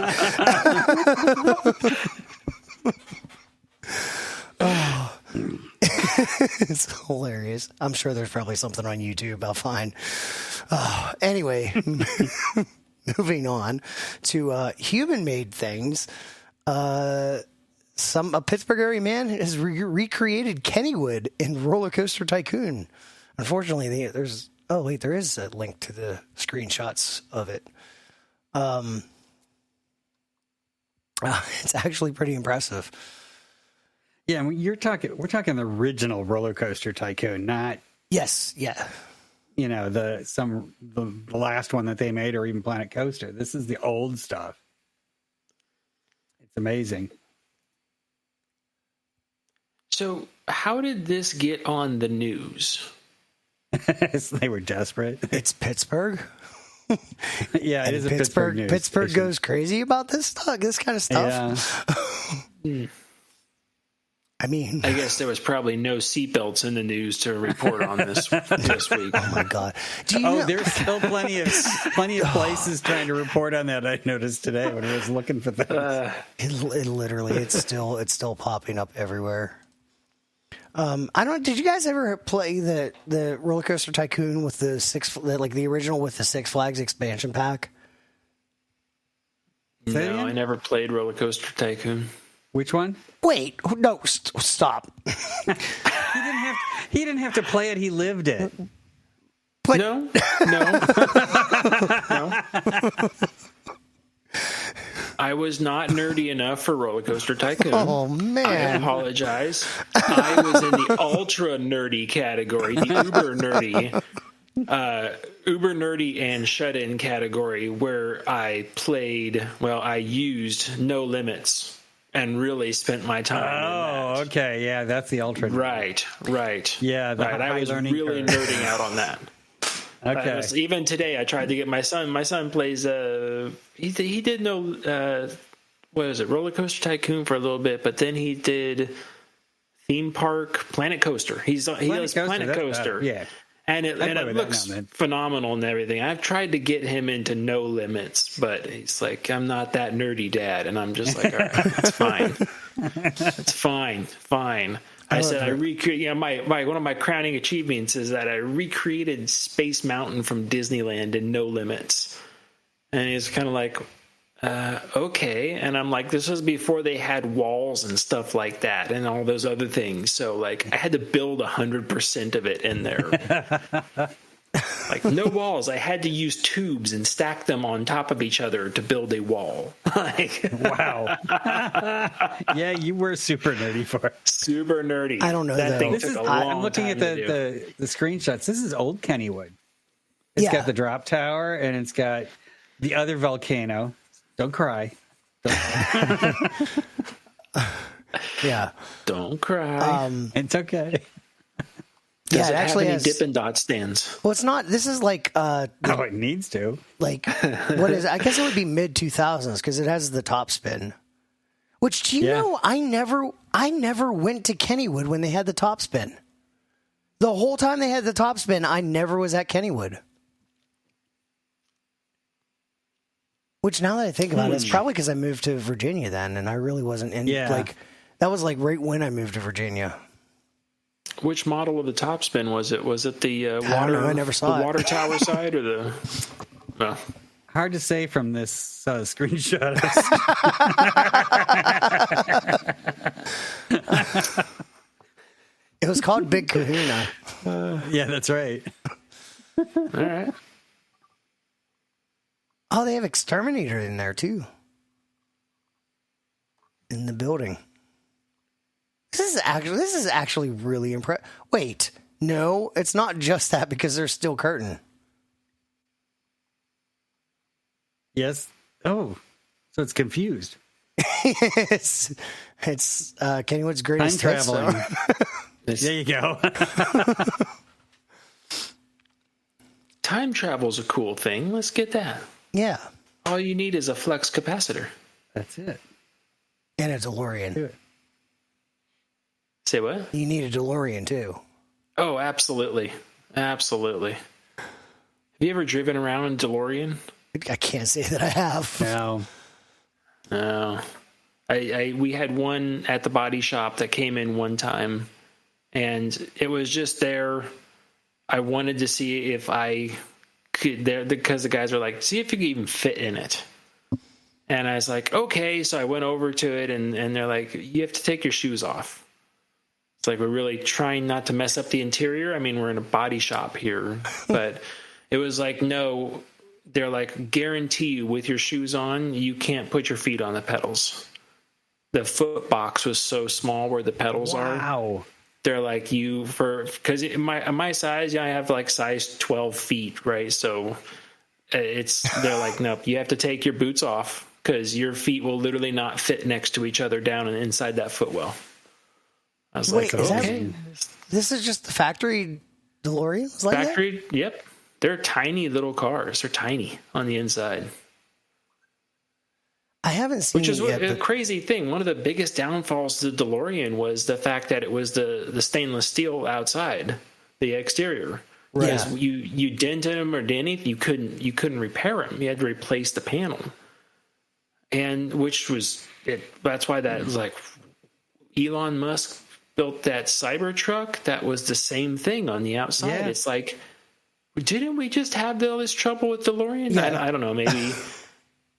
Speaker 2: Oh. It's hilarious. I'm sure there's probably something on YouTube. I'll find. Anyway, moving on to human-made things. A Pittsburgh area man has recreated Kennywood in Roller Coaster Tycoon. Unfortunately, there is a link to the screenshots of it. It's actually pretty impressive.
Speaker 4: Yeah, we're talking the original Roller Coaster Tycoon, not
Speaker 2: Yes, yeah.
Speaker 4: the last one that they made, or even Planet Coaster. This is the old stuff. It's amazing.
Speaker 3: So, how did this get on the news?
Speaker 4: They were desperate.
Speaker 2: It's Pittsburgh.
Speaker 4: Yeah, it is a
Speaker 2: Pittsburgh
Speaker 4: news
Speaker 2: Pittsburgh
Speaker 4: station.
Speaker 2: goes crazy about this kind of stuff.
Speaker 4: Yeah.
Speaker 2: I mean,
Speaker 3: I guess there was probably no seatbelts in the news to report on this week.
Speaker 2: oh my god! Do you know?
Speaker 4: There's still plenty of places trying to report on that. I noticed today when I was looking for things.
Speaker 2: It literally, it's still popping up everywhere. I don't. Did you guys ever play the Roller Coaster Tycoon with the original with the Six Flags expansion pack?
Speaker 3: No, I never played Roller Coaster Tycoon.
Speaker 4: Which one?
Speaker 2: Wait, no, stop.
Speaker 4: He didn't have to play it. He lived it.
Speaker 2: But
Speaker 3: No. I was not nerdy enough for Roller Coaster Tycoon.
Speaker 2: Oh man!
Speaker 3: I apologize. I was in the ultra nerdy category, the uber nerdy and shut-in category, where I used No Limits and really spent my time.
Speaker 4: Oh, okay, yeah, that's the ultra.
Speaker 3: Right.
Speaker 4: Yeah,
Speaker 3: right. I was really nerding out on that.
Speaker 4: Okay.
Speaker 3: Even today, I tried to get my son. My son plays. He did know what is it, Roller Coaster Tycoon for a little bit, but then he did theme park Planet Coaster. He does Planet Coaster.
Speaker 4: Yeah.
Speaker 3: And it looks phenomenal and everything. I've tried to get him into No Limits, but he's like, I'm not that nerdy, Dad. And I'm just like, all right, it's fine. It's fine. I said I recreate. You know, my one of my crowning achievements is that I recreated Space Mountain from Disneyland in No Limits, and he's kind of like, okay. And I'm like, this was before they had walls and stuff like that and all those other things. So like, I had to build 100% of it in there. Like no walls. I had to use tubes and stack them on top of each other to build a wall. Like,
Speaker 4: wow. Yeah, you were super nerdy for it.
Speaker 3: Super nerdy.
Speaker 2: I don't know
Speaker 3: that
Speaker 2: though.
Speaker 3: thing took a long
Speaker 4: I'm looking at
Speaker 3: time to do.
Speaker 4: the screenshots. This is old Kennywood. It's got the drop tower and it's got the other volcano. Don't cry.
Speaker 2: Yeah.
Speaker 3: Don't cry.
Speaker 4: It's okay.
Speaker 3: Does it
Speaker 2: actually
Speaker 3: have any
Speaker 2: has
Speaker 3: Dippin' Dot stands?
Speaker 2: Well, it's not. This is like
Speaker 4: Oh, it needs to.
Speaker 2: like what is? I guess it would be mid 2000s because it has the top spin. Which do you know? I never went to Kennywood when they had the top spin. The whole time they had the top spin, I never was at Kennywood. Which now that I think about it, it's probably because I moved to Virginia then, and I really wasn't in. Like that was like right when I moved to Virginia.
Speaker 3: Which model of the top spin was it? Was it the
Speaker 2: I don't
Speaker 3: water?
Speaker 2: know, I never saw
Speaker 3: the
Speaker 2: it.
Speaker 3: water tower side or the? No.
Speaker 4: Hard to say from this screenshot.
Speaker 2: It was called Big Kahuna.
Speaker 4: Yeah, that's right.
Speaker 3: All right.
Speaker 2: Oh, they have Exterminator in there too. In the building. This is actually really impressive. Wait, no, it's not just that because there's still curtain.
Speaker 4: Yes. Oh, so it's confused.
Speaker 2: it's Kennywood's greatest
Speaker 4: Time
Speaker 2: hits,
Speaker 4: traveling.
Speaker 2: so.
Speaker 4: There you go.
Speaker 3: Time travel's a cool thing. Let's get that.
Speaker 2: Yeah,
Speaker 3: All you need is a flux capacitor.
Speaker 4: That's it.
Speaker 2: and a DeLorean.
Speaker 4: Do it.
Speaker 3: Say what?
Speaker 2: You need a DeLorean too.
Speaker 3: Oh, absolutely. Absolutely. Have you ever driven around in DeLorean?
Speaker 2: I can't say that I have.
Speaker 4: No.
Speaker 3: No. We had one at the body shop that came in one time, and it was just there. I wanted to see if I could, there, because the guys were like, see if you could even fit in it. And I was like, okay. So I went over to it, and they're like, you have to take your shoes off. It's like, we're really trying not to mess up the interior. I mean, we're in a body shop here, but it was like, no, they're like, guarantee you with your shoes on, you can't put your feet on the pedals. The foot box was so small where the pedals are.
Speaker 4: Wow.
Speaker 3: They're like, because my size, I have like size 12 feet, right? So they're like, nope, you have to take your boots off because your feet will literally not fit next to each other down and inside that footwell. I was
Speaker 2: Wait,
Speaker 3: like,
Speaker 2: is
Speaker 3: okay.
Speaker 2: this is just the factory DeLoreans like
Speaker 3: Factory, yep. They're tiny little cars. They're tiny on the inside.
Speaker 2: that? I haven't seen
Speaker 3: Which is
Speaker 2: it yet.
Speaker 3: a
Speaker 2: But
Speaker 3: crazy thing. One of the biggest downfalls to the DeLorean was the fact that it was the stainless steel outside, the exterior. Whereas you dented them or did anything, you couldn't repair them. You had to replace the panel. And which was it. That's why that was like Elon Musk built that Cybertruck. That was the same thing on the outside.
Speaker 4: Yeah.
Speaker 3: It's like, didn't we just have all this trouble with DeLorean?
Speaker 2: Yeah.
Speaker 3: I don't know, maybe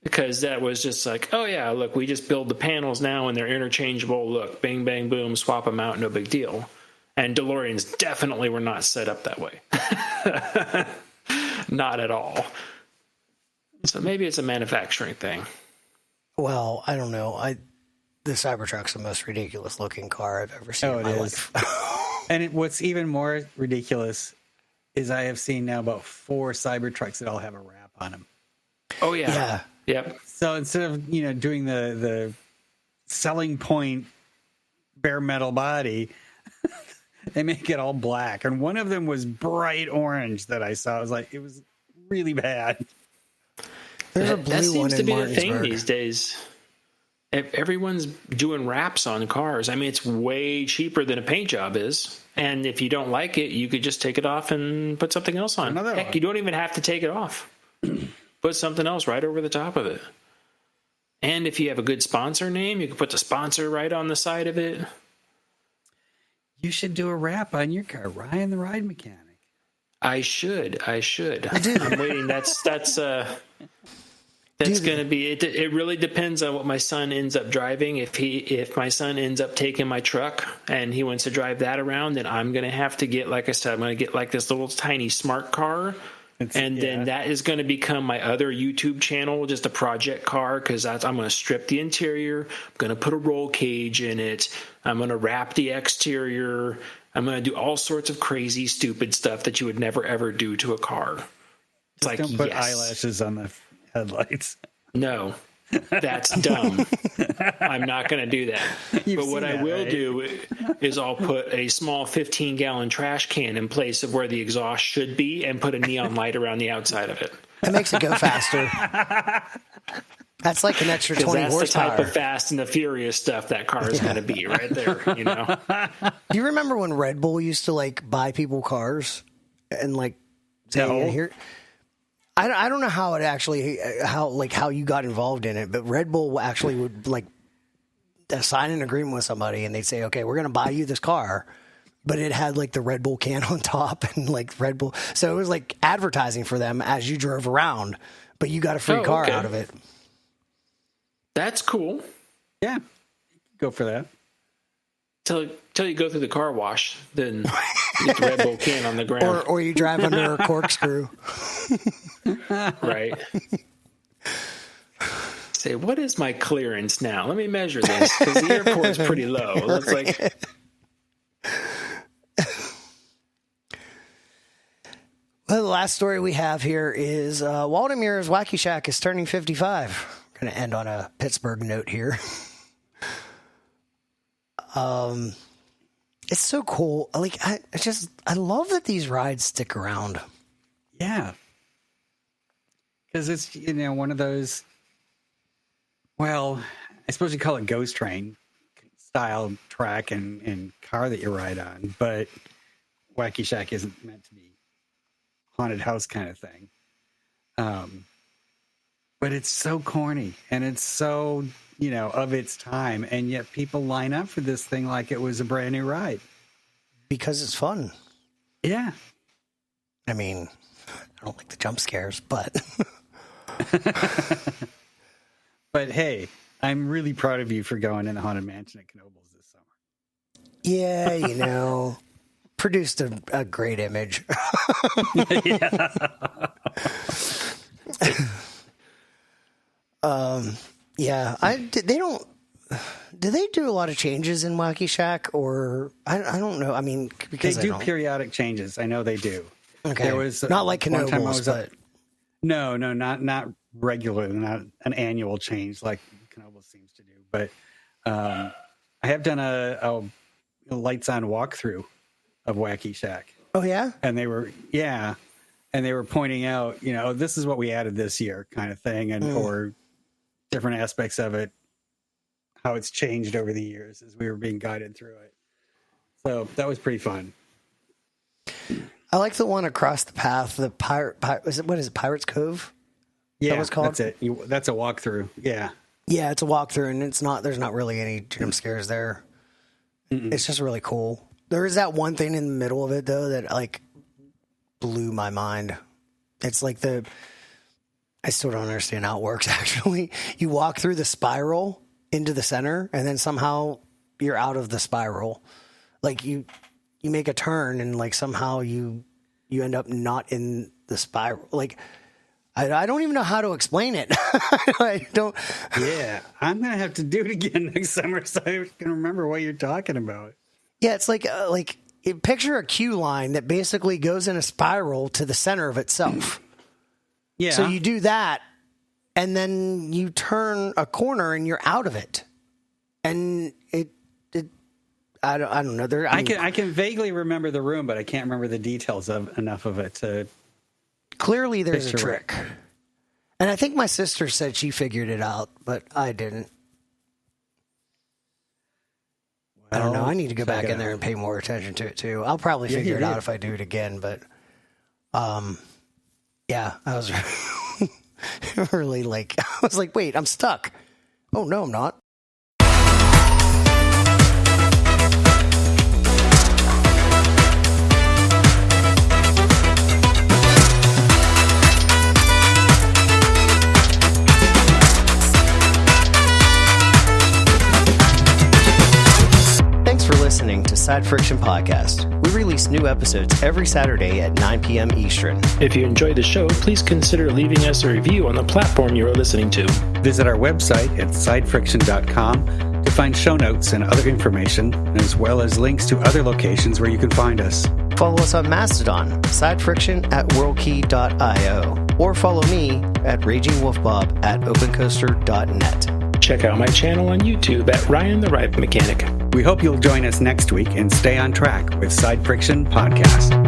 Speaker 3: because that was just like, oh yeah, look, we just build the panels now and they're interchangeable. Look, bang, bang, boom, swap them out, no big deal. And DeLoreans definitely were not set up that way. Not at all. So maybe it's a manufacturing thing.
Speaker 2: well, I don't know. The Cybertruck's the most ridiculous looking car I've ever seen in my life.
Speaker 4: And what's even more ridiculous is I have seen now about 4 Cybertrucks that all have a wrap on them.
Speaker 3: Oh yeah.
Speaker 2: Yeah.
Speaker 3: Yep.
Speaker 4: So instead of, doing the selling point bare metal body, they make it all black. And one of them was bright orange that I saw. It was really bad.
Speaker 2: There's a
Speaker 3: That
Speaker 2: blue
Speaker 3: seems
Speaker 2: one
Speaker 3: to
Speaker 2: in
Speaker 3: be the thing
Speaker 2: Martinsburg.
Speaker 3: these days. Everyone's doing wraps on cars. I mean, it's way cheaper than a paint job is. And if you don't like it, you could just take it off and put something else on.
Speaker 4: Another
Speaker 3: Heck,
Speaker 4: one.
Speaker 3: you don't even have to take it off. Put something else right over the top of it. And if you have a good sponsor name, you can put the sponsor right on the side of it.
Speaker 4: You should do a rap on your car, Ryan the Ride Mechanic.
Speaker 3: I should. I'm waiting. That's going to be it. It really depends on what my son ends up driving. If my son ends up taking my truck and he wants to drive that around, then I'm going to have to get, like I said, I'm going to get like this little tiny smart car. Then that is going to become my other YouTube channel, just a project car, because I'm going to strip the interior. I'm going to put a roll cage in it. I'm going to wrap the exterior. I'm going to do all sorts of crazy, stupid stuff that you would never, ever do to a car. It's like,
Speaker 4: don't put eyelashes on the headlights.
Speaker 3: No, that's dumb. I'm not going to do that. But what I will do is I'll put a small 15-gallon trash can in place of where the exhaust should be and put a neon light around the outside of it.
Speaker 2: That makes it go faster. That's like an extra 20
Speaker 3: that's
Speaker 2: horsepower.
Speaker 3: The type of Fast and the Furious stuff that car is going to be right there, you know?
Speaker 2: Do you remember when Red Bull used to like buy people cars and like say,
Speaker 3: No.
Speaker 2: here? I don't know how it actually how you got involved in it, but Red Bull actually would like sign an agreement with somebody and they'd say, okay, we're going to buy you this car, but it had like the Red Bull can on top and like Red Bull. So it was like advertising for them as you drove around, but you got a free car out of it.
Speaker 3: That's cool.
Speaker 4: Yeah, go for that.
Speaker 3: Till you go through the car wash, then you get the Red Bull can on the ground.
Speaker 2: Or you drive under a corkscrew.
Speaker 3: Right. Say, what is my clearance now? Let me measure this, because the airport is pretty low. It looks like...
Speaker 2: Well, the last story we have here is Waldemir's Wacky Shack is turning 55. Going to end on a Pittsburgh note here. It's so cool. Like I love that these rides stick around.
Speaker 4: Yeah, because it's one of those. Well, I suppose you call it ghost train style track and car that you ride on, but Wacky Shack isn't meant to be haunted house kind of thing. But it's so corny and it's so, of its time. And yet people line up for this thing like it was a brand new ride.
Speaker 2: Because it's fun.
Speaker 4: Yeah.
Speaker 2: I mean, I don't like the jump scares, but.
Speaker 4: But hey, I'm really proud of you for going in the Haunted Mansion at Knoebels this summer.
Speaker 2: Yeah, produced a great image.
Speaker 4: Yeah.
Speaker 2: Yeah, do they do a lot of changes in Wacky Shack, or I don't know. I mean, because
Speaker 4: they do periodic changes. I know they do.
Speaker 2: Okay,
Speaker 4: there was
Speaker 2: not like Knoebels, but
Speaker 4: no, not regular, not an annual change like Knoebels seems to do. But I have done a lights on walkthrough of Wacky Shack.
Speaker 2: Oh yeah,
Speaker 4: and they were pointing out, this is what we added this year, kind of thing, and or different aspects of it, how it's changed over the years as we were being guided through it. So that was pretty fun.
Speaker 2: I like the one across the path. The what is it? Pirates Cove?
Speaker 4: Yeah,
Speaker 2: that was called?
Speaker 4: That's it. That's a walkthrough. Yeah.
Speaker 2: Yeah, it's a walkthrough, and there's not really any jump scares there. Mm-mm. It's just really cool. There is that one thing in the middle of it though that like blew my mind. It's like I still don't understand how it works. Actually, you walk through the spiral into the center, and then somehow you're out of the spiral. Like you make a turn, and like somehow you end up not in the spiral. Like I don't even know how to explain it. I don't.
Speaker 4: Yeah, I'm gonna have to do it again next summer, so I can remember what you're talking about.
Speaker 2: Yeah, it's like picture a queue line that basically goes in a spiral to the center of itself.
Speaker 4: Yeah.
Speaker 2: So you do that, and then you turn a corner, and you're out of it. And I don't know.
Speaker 4: I can vaguely remember the room, but I can't remember the details of enough of it to.
Speaker 2: Clearly, there's a trick, and I think my sister said she figured it out, but I didn't. I don't know. I need to go back in there and pay more attention to it too. I'll probably figure it out if I do it again, but yeah, I was really I was like, wait, I'm stuck. Oh no, I'm not. Side Friction Podcast. We release new episodes every Saturday at 9 p.m. Eastern.
Speaker 3: If you enjoyed the show, please consider leaving us a review on the platform you are listening to.
Speaker 4: Visit our website at sidefriction.com to find show notes and other information, as well as links to other locations where you can find us.
Speaker 2: Follow us on Mastodon, sidefriction@worldkey.io, or follow me at RagingWolfBob at opencoaster.net.
Speaker 3: Check out my channel on YouTube at Ryan the Ripe Mechanic.
Speaker 4: We hope you'll join us next week and stay on track with Side Friction Podcast.